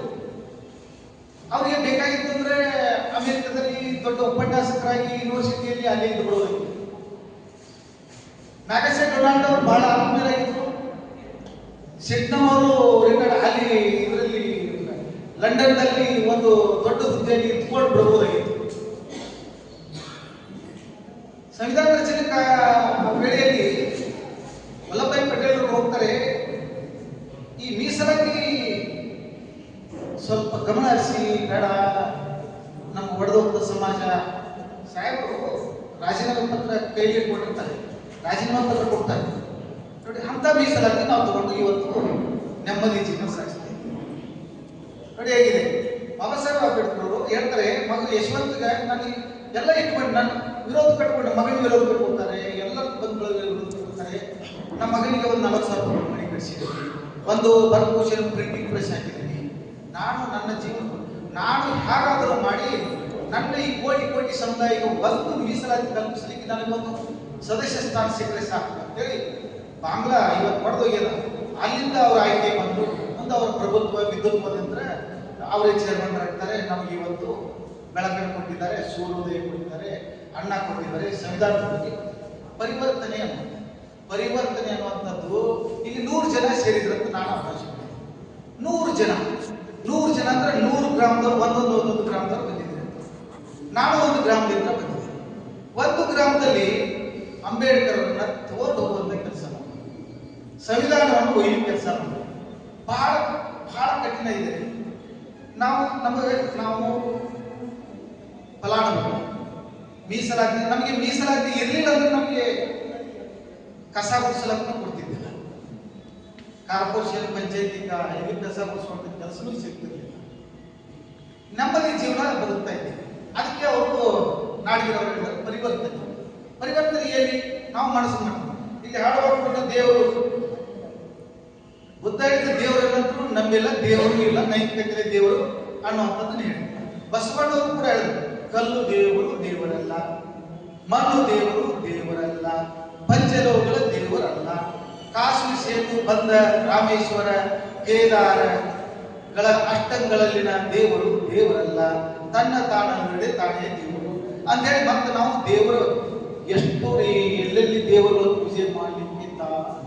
ಅವ್ರಿಗೆ ಬೇಕಾಗಿತ್ತು ಅಂದ್ರೆ ಅಮೆರಿಕದಲ್ಲಿ ದೊಡ್ಡ ಉಪನ್ಯಾಸಕರಾಗಿ ಯೂನಿವರ್ಸಿಟಿಯಲ್ಲಿ ಅಲ್ಲಿ ಇದ್ದುಕೊಳ್ಳೋದು. ಮ್ಯಾಗಸೆ ಡೊನಾಲ್ಡ್ ಅವರು ಬಹಳ ಆತ್ಮೀಯರಾಗಿದ್ರು. ಸಿಡ್ನವರು ಅಲ್ಲಿ ಇದರಲ್ಲಿ ಲಂಡನ್ನಲ್ಲಿ ಒಂದು ದೊಡ್ಡ ಹುದ್ದೆಯಲ್ಲಿ ಇಟ್ಕೊಂಡು ಬರ್ಬೋದಾಗಿತ್ತು. ಸಂವಿಧಾನ ರಚನೆ ವೇಳೆಯಲ್ಲಿ ವಲ್ಲಭಭಾಯಿ ಪಟೇಲ್ ಹೋಗ್ತಾರೆ, ಈ ಮೀಸಲಾತಿ ಸ್ವಲ್ಪ ಗಮನ ಹರಿಸಿ, ಬೇಡ ನಮ್ಮ ಒಡೆದೋಗ್ತ ಸಮಾಜ. ಸಾಹೇಬರು ರಾಜೀನಾಮೆ ಪತ್ರ ಕೈಲಿ ಕೊಟ್ಟಿರ್ತಾರೆ, ರಾಜೀನಾಮೆ ಪತ್ರ ಕೊಡ್ತಾರೆ ನೋಡಿ. ಅಂತ ಮೀಸಲಾತಿ ನಾವು ತಗೊಂಡು ಇವತ್ತು ನೆಮ್ಮದಿ ಜೀವನ ಸಾಗಿಸ್ತೀವಿ ನೋಡಿ. ಹೇಗಿದೆ ಬಾಬಾ ಸಾಹೇಬ್ ಅಂಬೇಡ್ಕರ್ ಅವರು ಹೇಳ್ತಾರೆ, ಮಗ ಯಶವಂತಗ ನಾನು ಎಲ್ಲ ಇಟ್ಕೊಂಡು ನಾನು ವಿರೋಧ ಕಟ್ಕೊಂಡು ಮಗನ ವಿರೋಧ ಕಟ್ಕೊಳ್ತಾರೆ, ಎಲ್ಲ ಬಂಧುಗಳು ನಮ್ಮ ಮಗನಿಗೆ ಒಂದು 40,000 ರೂಪಾಯಿ ಮನೆ ಕಳಿಸಿದ್ದೀನಿ, ಒಂದು ಭರಪೂಷಣ ಪ್ರಿಂಟಿಂಗ್ ಪ್ರೆಸ್ ಹಾಕಿದ್ದೀನಿ. ನನ್ನ ಜೀವನ ನಾನು ಹೇಗಾದರೂ ಮಾಡಿ ನನ್ನ ಈ ಕೋಟಿ ಸಮುದಾಯಕ್ಕೆ ಒಂದು ಮೀಸಲಾತಿ ಕಲ್ಪಿಸಲಿಕ್ಕೆ ನನಗೊಂದು ಸದಸ್ಯ ಸ್ಥಾನ ಸಿಕ್ಕರೆ ಸಾಕು ಅಂತೇಳಿ ಬಾಂಗ್ಲಾ ಇವತ್ತು ಪಡೆದೋಗ್ಯದ. ಅಲ್ಲಿಂದ ಅವ್ರ ಆಯ್ಕೆ ಬಂದು ಮುಂದೆ ಅವರ ಪ್ರಭುತ್ವ ವಿದ್ಯುತ್ವದಿಂದ ಅವರೇ ಚೇರ್ಮನ್ ಆಗ್ತಾರೆ. ನಮಗೆ ಇವತ್ತು ಬೆಳಕನ್ನು ಕೊಟ್ಟಿದ್ದಾರೆ, ಸೂರ್ಯೋದಯ ಕೊಟ್ಟಿದ್ದಾರೆ, ಅನ್ನ ಕೊಟ್ಟಿದ್ದಾರೆ. ಸಂವಿಧಾನದ ಬಗ್ಗೆ ಪರಿವರ್ತನೆ ಅನ್ನುವಂಥದ್ದು ಇಲ್ಲಿ 100 ಜನ ಸೇರಿದ್ರಂತ ನಾನು ಅವಕಾಶ ಮಾಡಿದೆ. 100 ಜನ ಅಂದ್ರೆ 100 ಗ್ರಾಮದವ್ರು ಒಂದೊಂದು ಗ್ರಾಮದವ್ರು ಬಂದಿದ್ದಾರೆ. ನಾನು ಒಂದು ಗ್ರಾಮದಿಂದ ಬಂದಿದ್ದೆ. ಒಂದು ಗ್ರಾಮದಲ್ಲಿ ಅಂಬೇಡ್ಕರ್ ಅವರನ್ನ ತೋರ್ದು ಹೋಗುವಂತ ಕೆಲಸ ಮಾಡಿ ಸಂವಿಧಾನವನ್ನು ಒಯ್ಯುವ ಕೆಲಸ ಮಾಡಿ ಬಹಳ ಕಠಿಣ ಇದೆ. ನಾವು ಫಲಾನುಭವಿ ಮೀಸಲಾತಿ, ನಮಗೆ ಮೀಸಲಾತಿ ಇರಲಿಲ್ಲ ಅಂದ್ರೆ ನಮಗೆ ಕಸ ಗುಡಿಸಲಕ್ಕೂ ಕೊಡ್ತಿದ್ದಿಲ್ಲ. ಕಾರ್ಪೊರೇಷನ್ ಪಂಚಾಯತಿ ಕಸ ಗುಡಿಸುವಂತ ಕೆಲಸನೂ ಸಿಗ್ತಿರ್ಲಿಲ್ಲ. ನಮ್ಮಲ್ಲಿ ಜೀವನ ಬದುಕ್ತಾ ಇದ್ದೀವಿ. ಅದಕ್ಕೆ ಅವರು ನಾಡಿಗರವರ ಪರಿವರ್ತನೆ ಏನಿ ನಾವು ಮನಸ್ಸು ಮಾಡ್ತೀವಿ. ಇಲ್ಲಿ ಹಾಡುವಂತ ದೇವರು ಬುದ್ಧ ಹೇಳಿದ ದೇವರನ್ನಂತೂ ನಂಬಿಲ್ಲ, ದೇವರು ಇಲ್ಲ, ನೈತಿಕತೆ ದೇವರು ಅನ್ನುವಂಥದ್ದನ್ನು ಹೇಳಿ ಬಸವಣ್ಣವರು ಕೂಡ ಹೇಳಿದ್ರು, ಕಲ್ಲು ದೇವರು ದೇವರಲ್ಲ, ಮಣ್ಣು ದೇವರು ದೇವರಲ್ಲ, ಪಂಚಲೋಕಗಳ ದೇವರಲ್ಲ, ಕಾಶಿ ಸೇತು ಬಂದ ರಾಮೇಶ್ವರ ಕೇದಾರಗಳ ಅಷ್ಟಂಗಳಲ್ಲಿನ ದೇವರು ದೇವರಲ್ಲ, ತನ್ನ ತಾನೇ ದೇವರು ಅಂತ ಹೇಳಿ ಮತ್ತೆ ನಾವು ದೇವರು ಎಷ್ಟು ಎಲ್ಲೆಲ್ಲಿ ದೇವರು ಪೂಜೆ ಮಾಡಲಿಕ್ಕೆ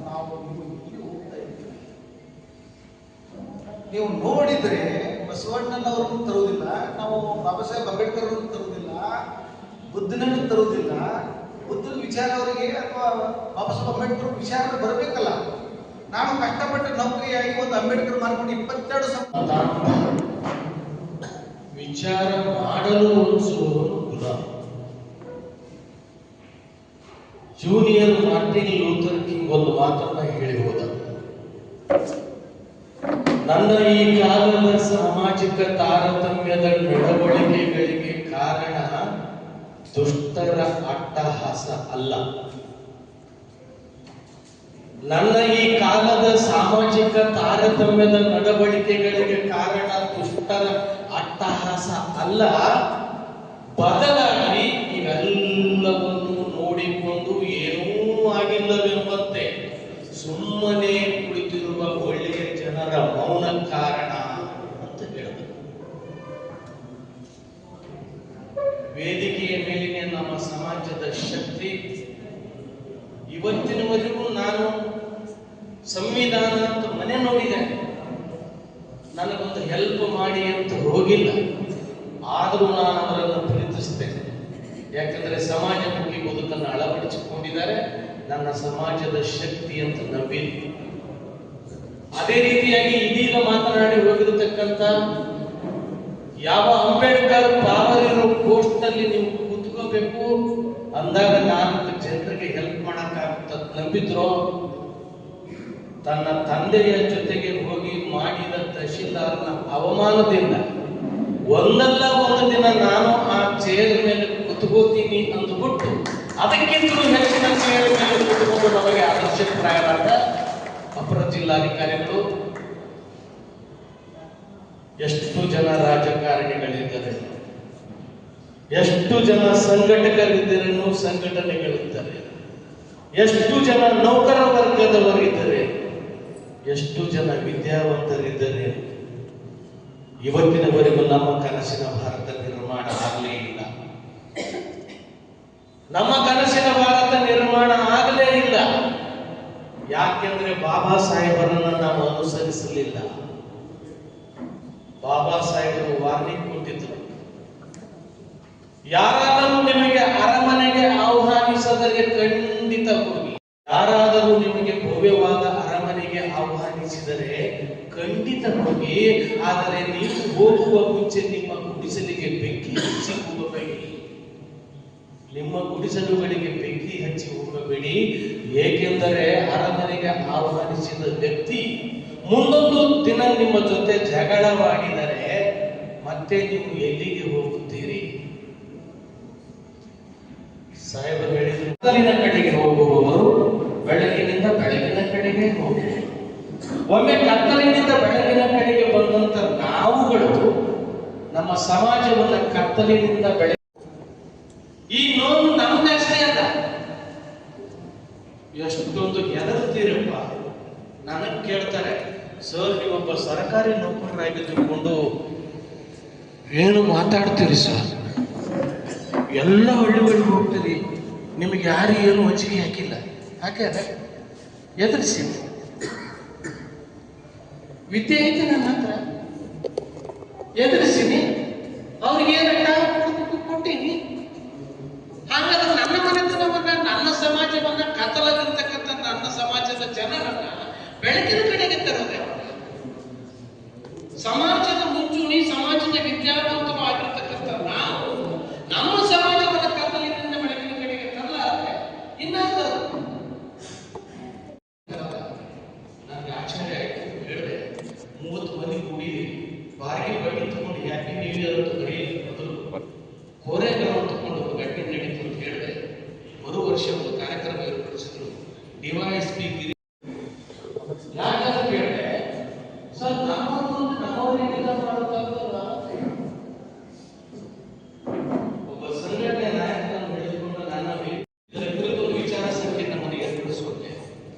ನಾವು ಹೋಗ್ತಾ ಇದ್ದೀವಿ. ನೀವು ನೋಡಿದ್ರೆ ಬಸವಣ್ಣನವರನ್ನು ತರುವುದಿಲ್ಲ, ನಾವು ಬಾಬಾ ಸಾಹೇಬ್ ಅಂಬೇಡ್ಕರ್ ಅವರನ್ನು ತರುವುದಿಲ್ಲ, ಬುದ್ಧನನ್ನು ತರುವುದಿಲ್ಲ. ಬುದ್ಧನ ವಿಚಾರ ಅವರಿಗೆ ಅಥವಾ ಬಾಬಾ ಸಾಹೇಬ್ ಅಂಬೇಡ್ಕರ್ ವಿಚಾರ ಬರಬೇಕಲ್ಲ. ನಾನು ಕಷ್ಟಪಟ್ಟ ನೌಕರಿಯಾಗಿ ಒಂದು ಅಂಬೇಡ್ಕರ್ ಮಾಡ್ಕೊಂಡು 22 ವಿಚಾರ ಮಾಡಲು ಅನಿಸುವವನು ಗುಲಾಮ. ಜೂನಿಯರ್ ಮಾರ್ಟಿನ್ ಲೂಥರ್ ಕಿಂಗ್ ಒಂದು ಮಾತನ್ನ ಹೇಳಿ ಹೋದ, ನನ್ನ ಈ ಕಾಲದ ಸಾಮಾಜಿಕ ತಾರತಮ್ಯದ ನಡವಳಿಕೆಗಳಿಗೆ ಕಾರಣ ದುಷ್ಟರ ಅಟ್ಟಹಾಸ ಅಲ್ಲ. ನನ್ನ ಈ ಕಾಲದ ಸಾಮಾಜಿಕ ತಾರತಮ್ಯದ ನಡವಳಿಕೆಗಳಿಗೆ ಕಾರಣ ದುಷ್ಟರ ಅಟ್ಟಹಾಸ ಅಲ್ಲ, ಬದಲಾಗಿ ಇವೆಲ್ಲವನ್ನು ನೋಡಿಕೊಂಡು ಏನೂ ಆಗಿಲ್ಲವೆಂಬಂತೆ ಸುಮ್ಮನೆ ಕುಳಿತಿರುವ ಒಳ್ಳೆಯ ಜನರ ಮೌನ ಕಾರಣ ಅಂತ ಹೇಳಿದರು. ವೇದಿಕೆಯ ಮೇಲಿನ ನಮ್ಮ ಸಮಾಜದ ಶಕ್ತಿ ಇವತ್ತಿನವರೆಗೂ ನಾನು ಸಂವಿಧಾನ ಅಂತ ಮನೆ ನೋಡಿದ್ದೇನೆ, ನನಗೊಂದು ಹೆಲ್ಪ್ ಮಾಡಿ ಅಂತ ಹೋಗಿಲ್ಲ. ಆದರೂ ನಾನು ಅವರನ್ನು ಪ್ರೀತಿಸ್ತೇನೆ, ಯಾಕಂದ್ರೆ ಸಮಾಜಮುಖಿ ಬದುಕನ್ನು ಅಳವಡಿಸಿಕೊಂಡಿದ್ದಾರೆ, ನನ್ನ ಸಮಾಜದ ಶಕ್ತಿ ಅಂತ ನಂಬಿದೆ. ಅದೇ ರೀತಿಯಾಗಿ ಇದೀಗ ಮಾತನಾಡಿ ಹೋಗಿರತಕ್ಕಂಥ ಯಾವ ಅಂಬೇಡ್ಕರ್ ಪವರ್ ಇರೋ ಪೋಸ್ಟ್ ನಲ್ಲಿ ನೀವು ಕೂತ್ಕೋಬೇಕು ಅಂದಾಗ 4 ಜನರಿಗೆ ಹೆಲ್ಪ್ ಮಾಡಕ್ಕಾಗುತ್ತ ನಂಬಿದ್ರು, ತನ್ನ ತಂದೆಯ ಜೊತೆಗೆ ಹೋಗಿ ಮಾಡಿದ ತಹಶೀಲ್ದಾರ್ನ ಅವಮಾನದಿಂದ ಒಂದಲ್ಲ ಒಂದು ದಿನ ನಾನು ಆ ಚೇರ್ ಮೇಲೆ ಕುತ್ಕೋತೀನಿ ಅಂದುಬಿಟ್ಟು ಅದಕ್ಕಿಂತಲೂ ಹೆಚ್ಚಿನ ಚೇರ್ ಮೇಲೆ ಕುತ್ಕೊಂಡು ನಮಗೆ ಆದರ್ಶಪ್ರಾಯರಾದ ಅಪರ ಜಿಲ್ಲಾಧಿಕಾರಿಗಳು, ಎಷ್ಟು ಜನ ರಾಜಕಾರಣಿಗಳಿದ್ದಾರೆ, ಎಷ್ಟು ಜನ ಸಂಘಟಕರಿದ್ದರೇನು ಸಂಘಟನೆಗಳಿದ್ದಾರೆ, ಎಷ್ಟು ಜನ ನೌಕರ ವರ್ಗದವರಿದ್ದಾರೆ, ಎಷ್ಟು ಜನ ವಿದ್ಯಾವಂತರಿದ್ದಾರೆ. ಇವತ್ತಿನವರೆಗೂ ನಮ್ಮ ಕನಸಿನ ಭಾರತ ನಿರ್ಮಾಣ ಆಗಲೇ ಇಲ್ಲ. ನಮ್ಮ ಕನಸಿನ ಭಾರತ ನಿರ್ಮಾಣ ಆಗಲೇ ಇಲ್ಲ. ಯಾಕೆಂದ್ರೆ ಬಾಬಾ ಸಾಹೇಬರನ್ನ ನಾವು ಅನುಸರಿಸಲಿಲ್ಲ. ಬಾಬಾ ಸಾಹೇಬರು ವಾರ್ನಿಂಗ್ ಕೊಟ್ಟಿದ್ರು, ಯಾರಾದರೂ ನಿಮಗೆ ಅರಮನೆಗೆ ಆಹ್ವಾನಿಸದರೆ ಖಂಡಿತ ಹೋಗಿ, ಯಾರಾದರೂ ನಿಮಗೆ ಭವ್ಯವಾದ ಅರಮನೆಗೆ ಆಹ್ವಾನಿಸಿದರೆ ಖಂಡಿತ ಹೋಗಿ, ಆದರೆ ನೀವು ಹೋಗುವ ಮುಂಚೆ ನಿಮ್ಮ ಗುಡಿಸಲಿಗೆ ಬೆಂಕಿ ಹಚ್ಚಿ ಹೋಗಬೇಡಿ. ನಿಮ್ಮ ಗುಡಿಸಲುಗಳಿಗೆ ಬೆಂಕಿ ಹಚ್ಚಿ ಹೋಗಬೇಡಿ. ಏಕೆಂದರೆ ಅರಮನೆಗೆ ಆಹ್ವಾನಿಸಿದ ವ್ಯಕ್ತಿ ಮುಂದೊಂದು ದಿನ ನಿಮ್ಮ ಜೊತೆ ಜಗಳವಾಡಿದರೆ ಮತ್ತೆ ನೀವು ಎಲ್ಲಿಗೆ ಹೋಗುತ್ತೀರಿ? ಸಾಹೇಬರು ಹೇಳಿದ್ರು, ಕಡೆಗೆ ಹೋಗುವ ಕತ್ತಲಿನಿಂದ ಬೆಳಗಿನ ಕಡೆಗೆ ಹೋಗಿ ಒಮ್ಮೆ ಕತ್ತಲಿನಿಂದ ಬೆಳಗಿನ ಕಡೆಗೆ ಬಂದಂತ ನಾವುಗಳು ನಮ್ಮ ಸಮಾಜವನ್ನ ಕತ್ತಲಿನಿಂದ ಈ ನೋವು ನಮ್ದಷ್ಟೇ ಅಲ್ಲ. ಎಷ್ಟೊಂದು ಹೆದರ್ತೀರಪ್ಪ. ನನಗ್ ಕೇಳ್ತಾರೆ, ಸರ್ ನೀವೊಬ್ಬ ಸರ್ಕಾರಿ ನೌಕರರಾಗಿದ್ದುಕೊಂಡು ಏನು ಮಾತಾಡ್ತೀರಿ ಸರ್, ಎಲ್ಲ ಹಳ್ಳಿಗಳಿಗೆ ಹೋಗ್ತೀರಿ, ನಿಮಗೆ ಯಾರು ಏನು ಹೊಂಚಿಕೆ ಹಾಕಿಲ್ಲ. ಹಾಕ್ಯಾರೆ ಎದುರಿಸಿ ವಿದ್ಯೆ ಐತಿ ನನ್ನ ಹತ್ರ, ಎದುರಿಸಿನಿ, ಅವ್ರಿಗೆ ಕೊಟ್ಟೀನಿ. ಹಾಗಾದ್ರೆ ನನ್ನ ಮನೆತನವನ್ನ, ನನ್ನ ಸಮಾಜವನ್ನ, ಕತ್ತಲಲ್ಲಿರ್ತಕ್ಕಂಥ ನನ್ನ ಸಮಾಜದ ಜನರನ್ನ ಬೆಳಕಿನ ಕಡೆಗೆ ತರೋದೆ. ಸಮಾಜದ ಮುಂಚೂಣಿ, ಸಮಾಜದ ವಿದ್ಯಾವಂತರು ಆಗಿರ್ತಕ್ಕಂಥ ನಾವು ನಮ್ಮ ಸಮಾಜವನ್ನ ಕತ್ತಲಿನಿಂದ ಬೆಳಕಿನ ಕಡೆಗೆ ತರಲಾರೆ. ಇನ್ನಾದ್ರು ನನಗೆ ಆಶ್ಚರ್ಯ ಆಯ್ತು. ಹೇಳಿದೆ 30 ಮಂದಿ ಕೂಡಿ ಬಾರಿಗೆ ಬಡ್ಡಿ ತಗೊಂಡು ಹ್ಯಾಪಿ ನ್ಯೂ ಇಯರ್ ಅಂತ ಬರೀ ಮೊದಲು ಕೋರೆಗಾರವನ್ನು ತಗೊಂಡು ಗಟ್ಟಿ ನಡೀತು ಅಂತ ಹೇಳಿದೆ. ಮರು ವರ್ಷ ಒಂದು ಕಾರ್ಯಕ್ರಮ ಏರ್ಪಡಿಸಿದ್ರು. ಡಿವೈಎಸ್ಪಿ ಗಿರಿ ಯಾಕಂದ್ರೆ ಕೇಳಿದೆ, ಸರ್ ನಮ್ಮವರಿಗೆ ಒಬ್ಬ ಸಂಘಟನೆ ನಾಯಕರನ್ನು ಬೆಳೆದುಕೊಂಡು ನಾನು ಇದರ ಕುರಿತು ಒಂದು ವಿಚಾರ ಸಂಖ್ಯೆ ನಮ್ಮನ್ನು ಏರ್ಪಡಿಸುವಂತೆ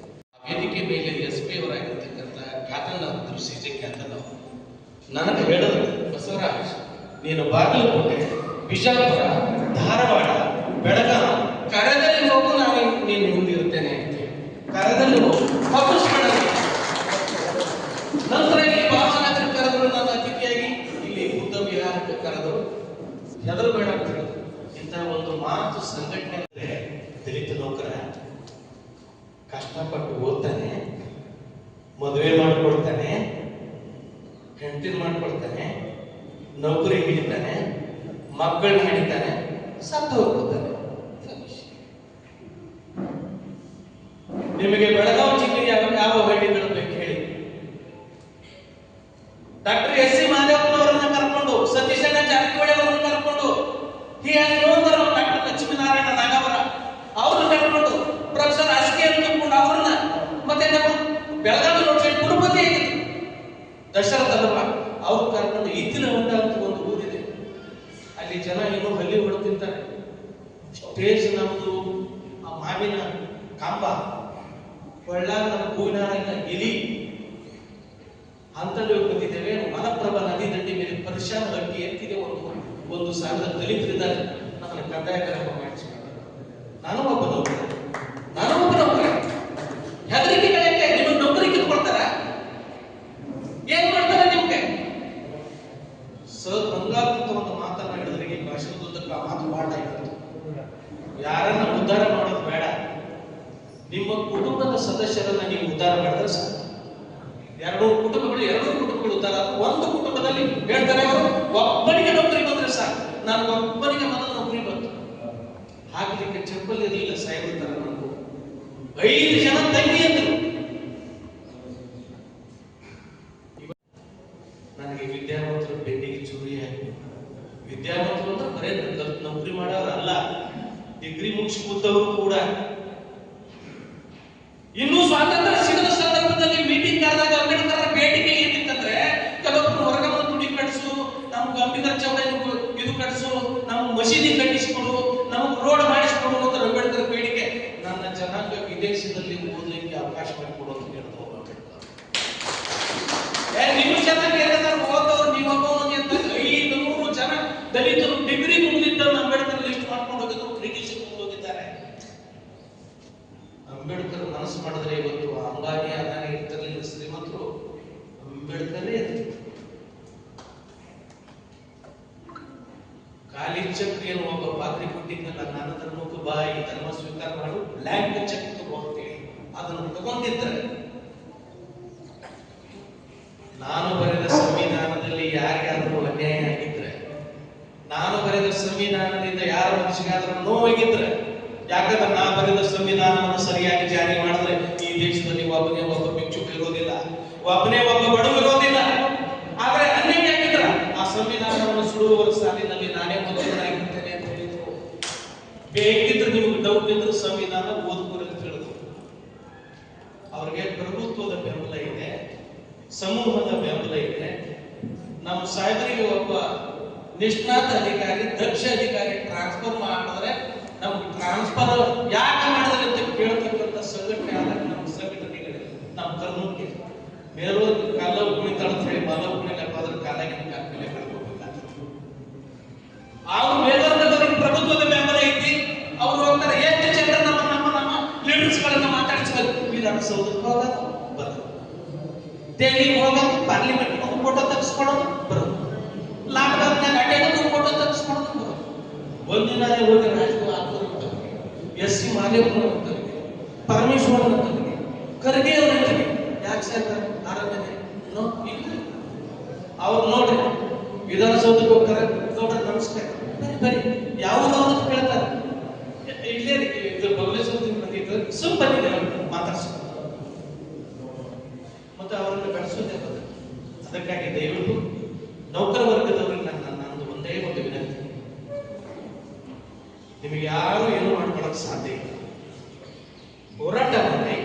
ವೇದಿಕೆ ಮೇಲೆ SP ಅವರಾಗಿರ್ತಕ್ಕಂಥ ಖ್ಯಾತನ್ ಅವರು, CJ ಖ್ಯಾತನ್ ಅವರು ನನಗೆ ಹೇಳಿದ್ರು, ಬಸವರಾಜ್ ನೀನು ಬಾಗಲಕೋಟೆ, ಬಿಜಾಪುರ, ಧಾರವಾಡ, ಬೆಳಗಾವಿ ಕರದಲ್ಲಿ ಹೋಗು, ನಾನು ನೀನು ಮುಂದಿರುತ್ತೇನೆ ಅಂತ. ಕರದಲ್ಲಿ ಹೋಗು, ತಪ್ಪಿಸ್ಬೇಡ. ನಂತರ ಇಲ್ಲಿ ಬಾಬಾನಗರ ಕರೆದ್ರು, ನನ್ನ ಅತಿಥಿಯಾಗಿ ಇಲ್ಲಿ ಬುದ್ಧ ವಿಹಾರಕ್ಕೆ ಕರೆದ್ರು. ಹೆದರಬೇಡ ಅಂತ ಹೇಳಿದ್ರು. ಇಂತಹ ಒಂದು ಮಾತು ಸಂಘಟನೆ ಅಂದ್ರೆ, ದಲಿತ ನೌಕರ ಕಷ್ಟಪಟ್ಟು ಓದ್ತಾನೆ, ಮದುವೆ ಮಾಡಿಕೊಡ್ತಾನೆ, ಹೆಂಡತಿನ ಮಾಡ್ಕೊಳ್ತಾನೆ, ನೌಕರಿ ಹಿಡಿತಾನೆ, ಮಕ್ಕಳನ್ನ ಹಿಡಿತಾನೆ, ಸತ್ತು ಹೋಗ್ತಾನೆ. ನಿಮಗೆ ಬೆಳಗಾವಿ ಜಿಲ್ಲೆಗೆ ಯಾವ ಹಳ್ಳಿಗಳು ಬೇಕು ಹೇಳಿ? Doctor S.C. ಮಾದೇವಪ್ಪನವರನ್ನ ಕರ್ಕೊಂಡು, ಸತೀಶಣ್ಣ ಜಾರಕಿಹೊಳಿ ಅವರನ್ನ ಕರ್ಕೊಂಡು, ಡಾಕ್ಟರ್ ಲಕ್ಷ್ಮೀನಾರಾಯಣ ನಾಗವರ ಅವ್ರನ್ನ ಕರ್ಕೊಂಡು, ಪ್ರೊಫೆಸರ್ ಅಸ್ಕೆ ಕರ್ಕೊಂಡು ಅವ್ರನ್ನ, ಮತ್ತೆ ನಮ್ಮ ಬೆಳಗಾವಿ ರೋಡ್ ಕುರುಪತಿ ಆಗಿತ್ತು ದಶರಥ ಅಲ್ವಾ, ಅವ್ರು ಕರ್ಕೊಂಡು ಈತಿನ ಹೊಂಡ ಅಂತ ಒಂದು ಊರಿದೆ, ಅಲ್ಲಿ ಜನ ಇನ್ನೂ ಹಳ್ಳಿ ಹೊಡೆದು ತಿಂತಾರೆ. ಸ್ಟೇಜ್ ನಮ್ದು ಆ ಮಾವಿನ ಕಾಂಬ, ಕೊಳ್ಳ ನಮ್ಮ ಹೂವಿನ ಎಲಿ ಅಂತಲ್ಲಿ ಬಂದಿದ್ದೇವೆ. ಮಲಪ್ರಭಾ ನದಿ ದಂಡಿ ಮೇಲೆ ಪರಿಶಾನ ಅಕ್ಕಿ ಎತ್ತಿದೆ. 1,000 ದಲಿತರಿದ್ದಾರೆ. ನನ್ನ ಕಂದಾಯ ಕಾರ್ಯಕ್ರಮ ಮಾಡಿಸಿಕೊಂಡು ನಾನು ಒಬ್ಬ ನೌಕರ. ಹೆದರಿಕೆ ಗಳಕ್ಕೆ ನಿಮಗೆ ನೌಕರಿ ಕಿತ್ಕೊಳ್ತಾರ? ಏನ್ ಮಾಡ್ತಾರೆ ನಿಮ್ಗೆ? ಸರ್ ಬಂಗಾರದ ಒಂದು ಮಾತನ್ನ ಹೇಳಿದ್ರೆ ಈ ಭಾಷಣದುದ್ದಕ್ಕೆ ಆ ಮಾತು ಪಾಠ ಆಗಿತ್ತು. ಯಾರನ್ನ ಉದ್ಧಾರ ಮಾಡೋದು ಬೇಡ, ನಿಮ್ಮ ಕುಟುಂಬದ ಸದಸ್ಯರನ್ನ ನೀವು ಉದ್ಧಾರ ಮಾಡಿದ್ರೆ ಸಾಕು. 2 ಕುಟುಂಬಗಳು ಉದ್ಧಾರ. ಒಂದು ಕುಟುಂಬದಲ್ಲಿ ಹೇಳ್ತಾರೆ ಅವರು, ಒಬ್ಬನಿಗೆ ನೌಕರಿ ಬಂದ್ರೆ ಸಾಕು, ನಾನು ಒಬ್ಬನಿಗೆ ಮೊದಲು ನೌಕರಿ ಬಂತು. ಹಾಕಲಿಕ್ಕೆ ಚಪ್ಪಲ್ ಇರಲಿಲ್ಲ, ಸಾಯ್ಬಿಡ್ತಾರ. ನನಗೂ 5 ಜನ ತಂಗಿ ಅಂದ್ರು. ನನಗೆ ವಿದ್ಯಾವಂತರು ಬೆನ್ನಿಗೆ ಚೂರಿ ಹಾಕಿ, ವಿದ್ಯಾವಂತರು ಅಂದ್ರೆ ಬರೇ ನೌಕರಿ ಮಾಡೋರು ಅಲ್ಲ, ಡಿಗ್ರಿ ಮುಗಿಸಿ ಕೂತವರು ಕೂಡ. ಇನ್ನು ಸ್ವಾತಂತ್ರ್ಯ ಸಿಗದ ಸಂದರ್ಭದಲ್ಲಿ ಮೀಟಿಂಗ್ ಕರೆದಾಗ ಅಂಬೇಡ್ಕರ್ ಬೇಡಿಕೆ ಏನಿತ್ತಂದ್ರೆ, ಕೆಲವೊಬ್ರು ಹೊರಗಮನ ತುಡಿ ಕಟ್ಟಿಸು, ನಮ್ಗೆ ಅಂಬೇಡ್ಕರ್ ಚೌಡ ಇದು ಕಟ್ಟಿಸು, ನಮ್ಗೆ ಮಸೀದಿ ಕಟ್ಟಿಸಿಕೊಡು, ನಮ್ಗೆ ರೋಡ್ ಮಾಡಿಸಿಕೊಡು ಅಂತ ಅಂಬೇಡ್ಕರ್ ಬೇಡಿಕೆ. ನನ್ನ ಜನಾಂಗ ವಿದೇಶದಲ್ಲಿ ಓದಲಿಕ್ಕೆ ಅವಕಾಶ ಮಾಡಿಕೊಡು ಅಂತ ಹೇಳಿದ್ರು ಅಂಬೇಡ್ಕರ್. ನಿಮ್ಮ ಜನಾಂಗ ಓದೋರು ನೀವೊಬ್ಬ 500 ಜನ ದಲಿತರು ಡಿಗ್ರಿ ಮುಗಿದಿದ್ದನ್ನು ಅಂಬೇಡ್ಕರ್ ಲಿಸ್ಟ್ ಮಾಡ್ಕೊಂಡು ಹೋಗಿದ್ರು, ಬ್ರಿಟಿಷರು ಹೋಗಿದ್ದಾರೆ. ಅಂಬೇಡ್ಕರ್ ಮನಸ್ಸು ಮಾಡಿದ್ರೆ ಇವತ್ತು ಅಂಬಾನಿ ಅದಾನಿ ಇರ್ತಿರ್ಲಿಲ್ಲ, ಶ್ರೀಮಂತರು ಅಂಬೇಡ್ಕರೇ ಇರ್ತಿದ್ರು. ಖಾಲಿ ಚೆಕ್ ಏನು ಒಬ್ಬ ಪಾತ್ರೆ ಕೊಟ್ಟಿದ್ದಲ್ಲ, ನನ್ನ ಧರ್ಮಕ್ಕೂ ಬಾ, ಈ ಧರ್ಮ ಸ್ವೀಕಾರ ಮಾಡು, ಬ್ಲ್ಯಾಂಕ್ ಚೆಕ್ ತಗೋತೇವೆ, ಅದನ್ನು ತಗೊಂಡಿದ್ರೆ ನಾನು ಬರೆದ ಸಂವಿಧಾನದಲ್ಲಿ ಯಾರ್ಯಾರು ಅನ್ಯಾಯ ಆಗಿದ್ರೆ, ನಾನು ಬರೆದ ಸಂವಿಧಾನದಿಂದ ಯಾರ ಮನಸ್ಸಿಗಾದ್ರೂ ನೋವಾಗಿದ್ರೆ, ಯಾಕಂದ್ರೆ ನಾ ಬರೆದ ಸಂವಿಧಾನವನ್ನು ಸರಿಯಾಗಿ ಜಾರಿ ಮಾಡಿದ್ರೆ ಈ ದೇಶದಲ್ಲಿ ಒಬ್ಬನೇ ಒಬ್ಬ ಭಿಕ್ಷುಕ ಇರೋದಿಲ್ಲ, ಒಬ್ಬನೇ ಒಬ್ಬ ಬಡವ ಇರೋದಿಲ್ಲ. ಆದ್ರೆ ಅನ್ಯಾಯ ಆಗಿದ್ರ ಆ ಸಂವಿಧಾನವನ್ನು ಸುಡುವವರ ಸಾಲಿನಲ್ಲಿ ನಾನೇ ಮೊದಲನಾಗಿರ್ತೇನೆ ಅಂತ ಹೇಳಿದ್ರು. ಬೇಕಿದ್ರೆ ನಿಮ್ಗೆ ಡೌಟ್ ಇದ್ರೆ ಸಂವಿಧಾನ ಓದ್ಕೋರಿ ಅಂತ ಹೇಳಿದ್ರು. ಸಮೂಹದ ಬೆಂಬಲ ಇದೆ. ನಮ್ಮ ಸಾಹೇಬರಿಗೆ ಒಬ್ಬ ನಿಷ್ಣಾತ ಅಧಿಕಾರಿ, ದಕ್ಷ ಅಧಿಕಾರಿ ಟ್ರಾನ್ಸ್ಫರ್ ಮಾಡಿದ್ರೆ ನಮ್ಗೆ ಟ್ರಾನ್ಸ್ಫರ್ ಯಾಕೆ ಮಾಡಿದ್ರೆ ಅಂತ ಕೇಳ್ತಕ್ಕಂಥ ಸಂಘಟನೆ ಆದಾಗ ನಮ್ಮ ಸಂಘಟನೆಗಳು ನಮ್ಮ ಕರ್ಮಕ್ಕೆ ಮೇಲೂ ಕಾಲ ಕುಣಿತಾಳ ಅಂತ ಹೇಳಿ ಬಾಲ ಕುಣಿಲಪ್ಪ ಅದ್ರ ಕಾಲಾಗಿನ ಕಾಲ ಕಳ್ಕೋಬೇಕಾಗ್ತದೆ. ಅವ್ರು ಮೇಲ್ವರ್ಗದವರಿಗೆ ಪ್ರಭುತ್ವದ ಬೆಂಬಲ ಐತಿ. ಅವ್ರು ಹೋಗ್ತಾರೆ ಎಷ್ಟು ಜನ ನಮ್ಮ ಲೀಡರ್ಸ್ಗಳನ್ನ ಮಾತಾಡಿಸ್ಬೇಕು. ವಿಧಾನಸೌಧಕ್ಕೆ ಹೋಗೋದು ಬರೋದು, ದೆಹಲಿಗೆ ಹೋಗೋದು, ಪಾರ್ಲಿಮೆಂಟ್ ಫೋಟೋ ತೆಗೆಸ್ಕೊಳ್ಳೋದು ಬರೋದು, ಲಾಕ್ಡೌನ್ನಾಗ ಅಡ್ಡಾಡೋದು ಫೋಟೋ ತೆಗೆಸ್ಕೊಳ್ಳೋದು ಬರೋದು. ಒಂದಿನ ಹೋಗಿ ರಾಜಕೀಯ ಎಸ್ ಸಿ ಮಾದೇವ್ರ ಅಂತವ್ರಿಗೆ, ಪರಮೇಶ್ವರ್ ಅಂತವ್ರಿಗೆ, ಖರ್ಗೆ ಅವ್ರ ಅಂತವ್ರಿಗೆ ಯಾಕೆ ಸೇರ್ತಾರೆ? ಆರಾಧನೆ ಅವ್ರು ನೋಡ್ರಿ ವಿಧಾನಸೌಧಕ್ಕೆ ಹೋಗ್ತಾರೆ, ನೋಡ್ರಿ ನಮಸ್ಕಾರ ಬರೀ ಯಾವುದಾದ್ರು ಕೇಳ್ತಾರೆ. ಇಲ್ಲೇ ಇದು ಬಬಲೇಶ್ವರದಿಂದ ಬಂದಿದ್ದು ಸುಮ್ ಬಂದಿದೆ ಮಾತಾಡ್ಸ್ಕೊಂಡು ಮತ್ತೆ ಅವರನ್ನು ಬೆಳೆಸೋದೇ ಬರ್ತದೆ. ಅದಕ್ಕಾಗಿ ದಯವಿಟ್ಟು ನೌಕರ ವರ್ಗದವರಿಗೆ ನಂದು ಒಂದೇ ಒಂದು ವಿನಂತಿ, ನಿಮಗೆ ಯಾರು ಏನು ಮಾಡ್ಕೊಳಕ್ ಸಾಧ್ಯ ಇಲ್ಲ. ಹೋರಾಟ ಮಾಡಿ,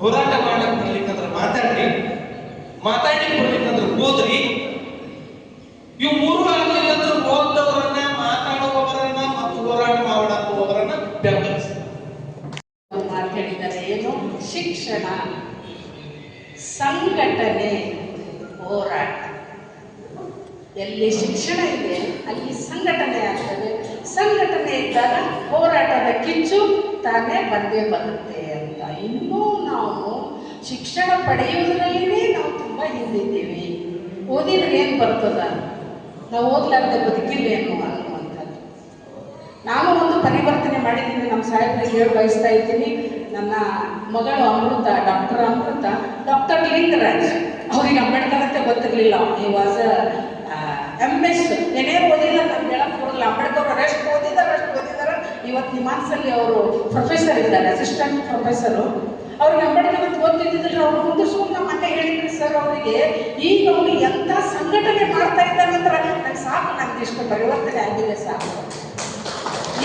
ಹೋರಾಟ ಮಾಡಕ್ ಬರ್ಲಿಕ್ಕಂದ್ರೆ ಮಾತಾಡಿ ಬರ್ಲಿಕ್ಕಂದ್ರೆ ಹೋದ್ರಿ. ಇವು ಮೂರು ಆಗಲಿಲ್ಲ ಅಂದ್ರೆ ಓದ್ದವರನ್ನ, ಮಾತಾಡುವವರನ್ನ ಮತ್ತು ಹೋರಾಟ ಮಾಡುವವರನ್ನ ಬೆಂಬಲಿಸಿ. ಮಾತಾಡಿದರೆ ಏನು? ಶಿಕ್ಷಣ, ಸಂಘಟನೆ, ಹೋರಾಟ. ಎಲ್ಲಿ ಶಿಕ್ಷಣ ಇದೆ ಅಲ್ಲಿ ಸಂಘಟನೆ ಆಗ್ತದೆ. ಸಂಘಟನೆ ಇದ್ದಾಗ ಹೋರಾಟದ ಕಿಚ್ಚು ತಾನೇ ಬಂದೇ ಬರುತ್ತೆ ಅಂತ. ಇನ್ನೂ ನಾವು ಶಿಕ್ಷಣ ಪಡೆಯುವುದರಲ್ಲಿಯೇ ನಾವು ತುಂಬ ಹಿಂದಿದ್ದೀವಿ. ಓದಿದ್ರೆ ಏನು ಬರ್ತದ? ನಾವು ಓದ್ಲಾರ್ದೆ ಬದುಕಿಲ್ಲೇನು ಅನ್ನುವಂಥದ್ದು. ನಾನು ಒಂದು ಪರಿವರ್ತನೆ ಮಾಡಿದ್ದೀನಿ, ನಮ್ಮ ಸಾಹೇಬರಿಗೆ ಹೇಳಿ ಬಯಸ್ತಾ ಇದ್ದೀನಿ. ನನ್ನ ಮಗಳು ಅಮೃತ, ಡಾಕ್ಟರ್ ಲಿಂಗರಾಜ್, ಅವ್ರಿಗೆ ಅಂಬೇಡ್ಕರ್ ಅಂತ ಗೊತ್ತಿರಲಿಲ್ಲ. ಈ ವಾಸ MS ಏನೇ ಓದಿಲ್ಲ ನಾನು ಹೇಳಕ್ ಕೊಡಲ್ಲ. ಅಂಬೇಡ್ಕರ್ ಅವರು ಎಷ್ಟು ಓದಿದಾರೆ. ಇವತ್ತು ನಿಮಾನ್ಸಲ್ಲಿ ಅವರು ಪ್ರೊಫೆಸರ್ ಇದ್ದಾರೆ, ಅಸಿಸ್ಟೆಂಟ್ ಪ್ರೊಫೆಸರು. ಅವ್ರಿಗೆ ಅಂಬೇಡ್ಕರ್ ಅಂತ ಗೊತ್ತಿದ್ದಿದ್ರೆ ಅವ್ರು ಮುಂದಿಸ್ಕೊಂಡು ನಮ್ಮ ಮನೆ ಹೇಳಿದ್ರಿ ಸರ್ ಅವರಿಗೆ. ಈಗ ಅವ್ರು ಎಂಥ ಸಂಘಟನೆ ಮಾಡ್ತಾ ಇದ್ದಾರೆ ಅಂದ್ರೆ ನಂಗೆ ಸಾಕು, ನನಗೆ ಇಷ್ಟು ಪರಿವರ್ತನೆ ಆಗಿದೆ ಸಾಕು.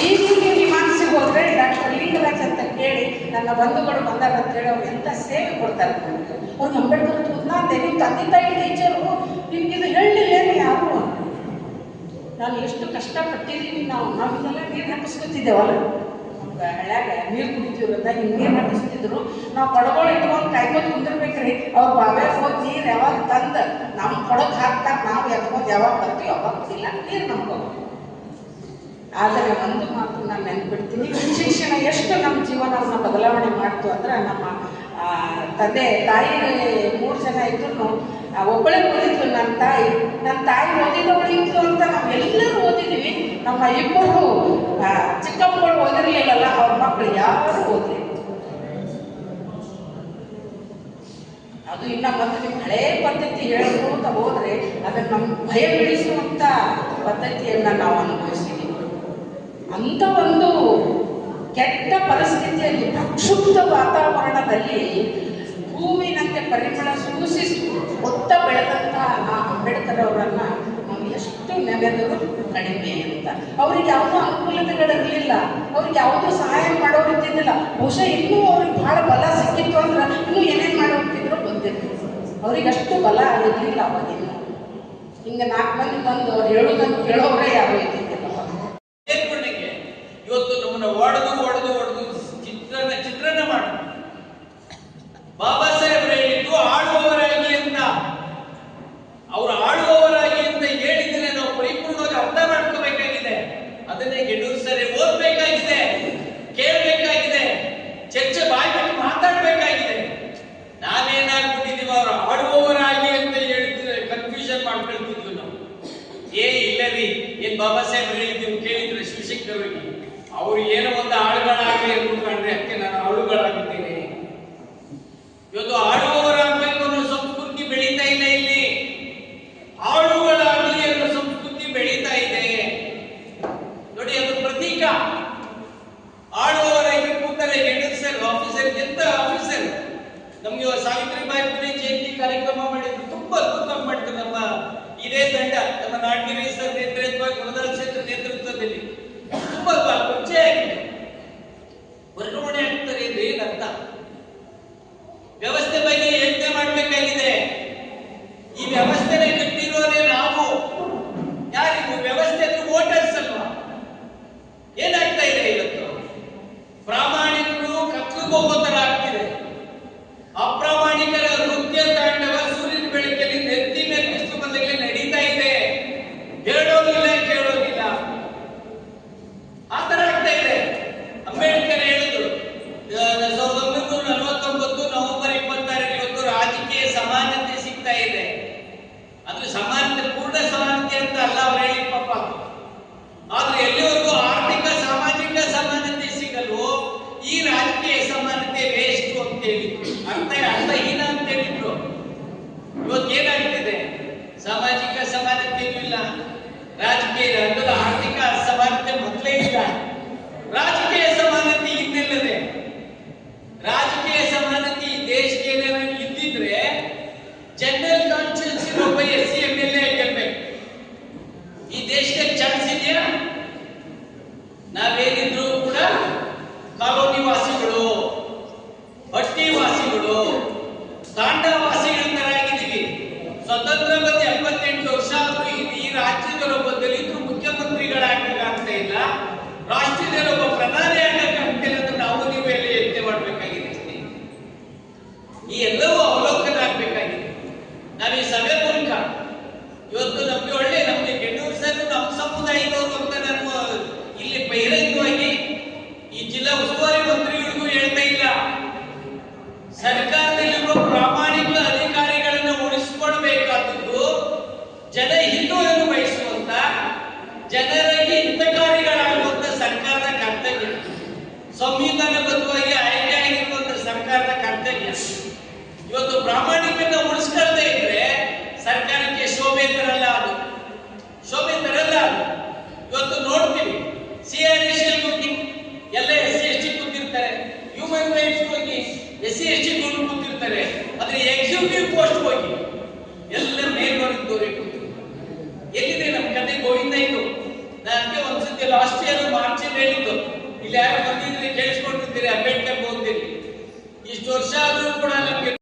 ಈಗೀಗ ನಿಮಾನ್ಸಿಗೆ ಹೋದ್ರೆ ಡಾಕ್ಟರ್ ಲಿಂಗರಾಜ್ ಅಂತ ಕೇಳಿ ನನ್ನ ಬಂಧುಗಳು ಬಂದಾಗ ಅಂತ ಹೇಳಿ ಅವ್ರು ಎಂಥ ಸೇವೆ ಕೊಡ್ತಾರೆ ನನಗೆ. ಅವ್ರಿಗೆ ಅಂಬೇಡ್ಕರ್ ಓದ್ನಾದೆ, ನಿಮ್ಮ ತಂದೆ ತಾಯಿ ಟೀಚರು ನಿಮ್ಗೆ ಇದು ಹೇಳಲಿಲ್ಲೇನು ಯಾರು? ನಾನು ಎಷ್ಟು ಕಷ್ಟಪಟ್ಟಿದ್ದೀನಿ. ನಾವಿದೆಲ್ಲ ನೀರು ಹಾಕಿಸ್ಕೊತಿದ್ದೇವಲ್ಲ, ನಮ್ಗೆ ಹಳ್ಯಾಗ ನೀರು ಕುಡಿತೀವ್ರದ ಹಿಂಗೆ ನೀರು ಹಾಕಿಸ್ತಿದ್ರು. ನಾವು ಕೊಡಗಳು ಇಟ್ಕೊಂಡು ಕಾಯ್ಕೊಂಡು ಕುಂದಿರ್ಬೇಕ್ರಿ. ಅವ್ರು ಬಾವ್ಯಾಗ ಹೋಗಿ ನೀರು ಯಾವಾಗ ತಂದು ನಮ್ಮ ಕೊಡಕ್ಕೆ ಹಾಕ್ತಾರೆ, ನಾವು ಎತ್ಕೊಂಡು ಯಾವಾಗ ಬರ್ತೀವಿ ಅವಾಗ ಕುಡಿಲ್ಲ ನೀರು ನಮ್ಗೆ. ಆದರೆ ಒಂದು ಮಾತು ನಾನು ನೆನ್ಪಿಡ್ತೀನಿ, ಶಿಕ್ಷಣ ಎಷ್ಟು ನಮ್ಮ ಜೀವನವನ್ನು ಬದಲಾವಣೆ ಮಾಡ್ತು ಅಂದ್ರೆ, ನಮ್ಮ ತಂದೆ ತಾಯಿ 3 ಜನ ಇದ್ರು, ಒಬ್ಬಳೇ ಓದಿದ್ಲು ನನ್ನ ತಾಯಿ ಓದಿದವಳು ಇತ್ತು ಅಂತ ನಾವೆಲ್ಲರೂ ಓದಿದ್ವಿ. ನಮ್ಮ ಇಬ್ಬರು ಚಿಕ್ಕಮ್ಮಗಳು ಓದಿರ್ಲಿಲ್ಲಲ್ಲ, ಅವ್ರ ಮಕ್ಕಳು ಯಾರು ಓದಲಿಲ್ಲ. ಅದು ಇನ್ನ ಮತ್ತೆ ನಿಮ್ಮ ಹಳೇ ಪದ್ಧತಿ ಹೇಳ್ಕೊಂತ ಹೋದ್ರೆ ಅದನ್ನು ನಮ್ಮ ಭಯ ಬೀಳಿಸುವಂಥ ಪದ್ಧತಿಯನ್ನು ನಾವು ಅನುಭವಿಸಿದ್ದೀವಿ. ಅಂಥ ಒಂದು ಕೆಟ್ಟ ಪರಿಸ್ಥಿತಿಯಲ್ಲಿ, ಪ್ರಕ್ಷುಬ್ಧ ವಾತಾವರಣದಲ್ಲಿ ಹೂವಿನಂತೆ ಪರಿಮಳ ಸೂಸಿ ಒತ್ತ ಬೆಳೆದಂಥ ಆ ಅಂಬೇಡ್ಕರ್ ಅವರನ್ನು ನಾವು ಎಷ್ಟು ನೆನೆದರೂ ಕಡಿಮೆ ಅಂತ. ಅವ್ರಿಗೆ ಯಾವುದೋ ಅನುಕೂಲತೆಗಳಿರಲಿಲ್ಲ, ಅವ್ರಿಗೆ ಯಾವುದೋ ಸಹಾಯ ಮಾಡೋರು ಇದ್ದಿದ್ದಿಲ್ಲ. ಬಹುಶಃ ಇನ್ನೂ ಅವ್ರಿಗೆ ಭಾಳ ಬಲ ಸಿಕ್ಕಿತ್ತು ಅಂದ್ರೆ ಇನ್ನೂ ಏನೇನು ಮಾಡೋಗ್ತಿದ್ರು ಬಂದಿರ್ತಿದ್ರು. ಅವ್ರಿಗೆ ಅಷ್ಟು ಬಲ ಇರಲಿಲ್ಲ ಅವಾಗಿನ್ನು. ಹಿಂಗೆ 4 ಮಂದಿ ಬಂದು ಅವ್ರು ಹೇಳೋದನ್ನು ಕೇಳೋರೇ ಯಾರು ಇದ್ದಿದ್ದಿಲ್ಲ. ಇವತ್ತು ನಮ್ಮನ್ನ ಒಡೆದು ಚಿತ್ರಣ ಮಾಡ ಬಾಬಾ ಸಾಹೇಬ್ರು ಹೇಳಿದ್ದು ಆಳುವವರಾಗಿ ಅಂತ. ಅವ್ರು ಆಳುವವರಾಗಿ ಅಂತ ಹೇಳಿದ್ರೆ ನಾವು ಪರಿಪೂರ್ಣವಾಗಿ ಅರ್ಥ ಮಾಡ್ಕೋಬೇಕಾಗಿದೆ. ಅದನ್ನೇ ಗೆಡೂರು ಸರಿ ಓದ್ಬೇಕಾಗಿದೆ, ಕೇಳಬೇಕಾಗಿದೆ, ಚರ್ಚೆ ಬಾಯ್ಬಿಟ್ಟು ಮಾತಾಡ್ಬೇಕಾಗಿದೆ. ನಾವೇನಾಗ್ಬಿಟ್ಟಿದೀವಿ, ಅವ್ರು ಆಳುವವರಾಗಿ ಅಂತ ಹೇಳಿದ್ರೆ ಕನ್ಫ್ಯೂಷನ್ ಮಾಡ್ಕೊಳ್ತಿದ್ವಿ ನಾವು. ಇಲ್ಲ ರೀ, ಏನ್ ಬಾಬಾ ಸಾಹೇಬ್ರು ಹೇಳಿದ್ದೀವಿ ಕೇಳಿದ್ರೆ ಶಿವಶಂಕರರಿಗೆ ಅವ್ರು ಏನೋ ಒಂದು ಆಳುಗಳಾಗಲಿ ಅಂದ್ಕೊಂಡ್ರೆ ಅದಕ್ಕೆ ನಾನು ಆಳುಗಳಾಗಿದ್ದೇನೆ. ಇವತ್ತು ಆಳುವವರಾಗಬೇಕು ಅನ್ನೋ ಸಂಸ್ಕೃತಿ ಬೆಳೀತಾ ಇಲ್ಲ. ಇಲ್ಲಿ ಆಳುಗಳಾಗಲಿ ಅನ್ನೋ ಸಂಸ್ಕೃತಿ ಬೆಳೀತಾ ಇದೆ ನೋಡಿ. ಅದು ಪ್ರತೀಕ. ಆಳುವವರಾಗಿ ಕೂತಾರೆ ಸರ್, ಆಫೀಸರ್, ಎಂತ ಆಫೀಸರ್. ನಮ್ಗೆ ಸಾವಿತ್ರಿಬಾಯಿ ಪುಲೆ ಜಯಂತಿ ಕಾರ್ಯಕ್ರಮ ಮಾಡಿದ್ರು, ತುಂಬಾ ಅದ್ಭುತವಾಗಿ ಮಾಡ್ತಾರೆ ನಮ್ಮ ಇದೇ ತಂಡ, ನಮ್ಮ ನಾಟಗಿರಿ ಸರ್ ನೇತೃತ್ವ, ಗುಣದಾಲ್ ಕ್ಷೇತ್ರ ನೇತೃತ್ವದಲ್ಲಿ ತುಂಬಾ ಪರಿಚಯ ಆಗಿದೆ. ವರ್ಗಾವಣೆ ಆಗ್ತಾರೆ ಅಂದ್ರೆ ಏನರ್ಥ? ವ್ಯವಸ್ಥೆ ಬಗ್ಗೆ ಯೋಚನೆ ಮಾಡಬೇಕಾಗಿದೆ. ರಾಜಕೀಯ ರಂಗದ ಆರ್ಥಿಕ ಅಸಮಾನತೆ ಮೊದಲೇ ಇಲ್ಲ. ರಾಜಕೀಯ ಸಮಾನತೆ ಇನ್ನೆಲ್ಲದೆ ರಾಜಕೀಯ ಸಮಾನತೆ ಈ ದೇಶಕ್ಕೆ ಏನಾದ್ರು ಇದ್ದಿದ್ರೆ ಜನರಲ್ ಕಾನ್ಸ್ಟಿಟ್ಯೂನ್ಸಿ ಒಬ್ಬ SC MLA ಗೆಲ್ಬೇಕು. ಈ ದೇಶಕ್ಕೆ ಚಾನ್ಸ್ ಇದೆಯಾ? ನಾವೇನಿದ್ರು ಕೂಡ ಕಾಲೋನಿ ವಾಸಿಗಳು, ಹಟ್ಟಿ ವಾಸಿಗಳು, ತಾಂಡವಾಸಿಗಳ ತರ ಆಗಿದ್ದೀವಿ. ಸ್ವತಂತ್ರ ಬಂದು 78 ವರ್ಷ ಆದ್ರೂ ಈ ರಾಜ್ಯದಲ್ಲೊಬ್ಬ ದಲಿತರು ಮುಖ್ಯಮಂತ್ರಿಗಳಾಗಕ್ಕಾಗ್ತಾ ಇಲ್ಲ, ರಾಷ್ಟ್ರದಲ್ಲೊಬ್ಬ ಪ್ರಧಾನಿ ಆಗಕ್ಕಾಗ್ತಾ ಇಲ್ಲ ಅಂತ ನಾವು ನೀವೆಲ್ಲ ಯೋಚನೆ ಮಾಡ್ಬೇಕಾಗಿದೆ. ಈ ಎಲ್ಲವೂ ಅವಲೋಕನ ಆಗ್ಬೇಕಾಗಿದೆ. ನಾವು ಈ ಸಭೆ ಮೂಲಕ ಇವತ್ತು ನಮ್ಗೆ ಒಳ್ಳೆ ನಮ್ಗೆ ಗೆಣ್ಣೂರು ಸರ್ ನಮ್ಮ ಸಮುದಾಯದವರು ಅಂತ ನಮ್ಮ ಇಲ್ಲಿ ಬಹಿರಂಗವಾಗಿ ಈ ಜಿಲ್ಲಾ ಉಸ್ತುವಾರಿ ಮಂತ್ರಿಗಳಿಗೂ ಹೇಳ್ತಾ ಇಲ್ಲ. ಸರ್ಕಾರದಲ್ಲಿರುವ ಪ್ರಾಮಾಣಿಕ ಅಧಿಕಾರಿಗಳನ್ನು ಉಳಿಸಿಕೊಳ್ಬೇಕಾದದ್ದು ಜನಹಿತವನ್ನು ಬಯಸುವಂತ, ಜನರಿಗೆ ಹಿತಕಾರಿಗಳಾಗುವಂತ ಸರ್ಕಾರದ ಕರ್ತವ್ಯ, ಸಂವಿಧಾನಬದ್ಧವಾಗಿ ಆಯ್ಕೆ ಆಗಿರುವಂತ ಸರ್ಕಾರದ ಕರ್ತವ್ಯ. ಇವತ್ತು ಪ್ರಾಮಾಣಿಕತೆ ಉಳಿಸ್ಕೊಳ್ತಾ ಇದ್ರೆ ಸರ್ಕಾರಕ್ಕೆ ಶೋಭೆ ತರಲ್ಲ, ಅದು ಶೋಭೆ ತರಲ್ಲ. ಅದು ಇವತ್ತು ನೋಡ್ತೀವಿ CRDC ಹೋಗಿ ಎಲ್ಲ SC ST ಕೂತಿರ್ತಾರೆ, ಹ್ಯೂಮನ್ ರೈಟ್ಸ್ ಹೋಗಿ SC ST ಕೂತಿರ್ತಾರೆ, ಆದ್ರೆ ಎಕ್ಸಿಕ್ಯೂಟಿವ್ ಪೋಸ್ಟ್ ಹೋಗಿ ಎಲ್ಲ ಮೇಲ್ವರ್ಗದವರೇ ಕೂತಿರ್ತಾರೆ. ಎಲ್ಲಿದೆ ನಮ್ಮ ಕತೆ ಗೋವಿಂದ ಇದು? ನನಗೆ ಒಂದ್ಸತಿ ಲಾಸ್ಟ್ ಇಯರ್ ಮಾರ್ಚ್ ಹೇಳಿದ್ದು, ಇಲ್ಲಿ ಯಾರು ಬಂದಿದ್ರೆ ಕೇಳಿಸ್ಕೊಂಡಿರ್ತೀರಿ, ಅಂಬೇಡ್ಕರ್ ಬಂದಿರಿ. ಇಷ್ಟು ವರ್ಷ ಆದ್ರೂ ಕೂಡ ನಮ್ಗೆ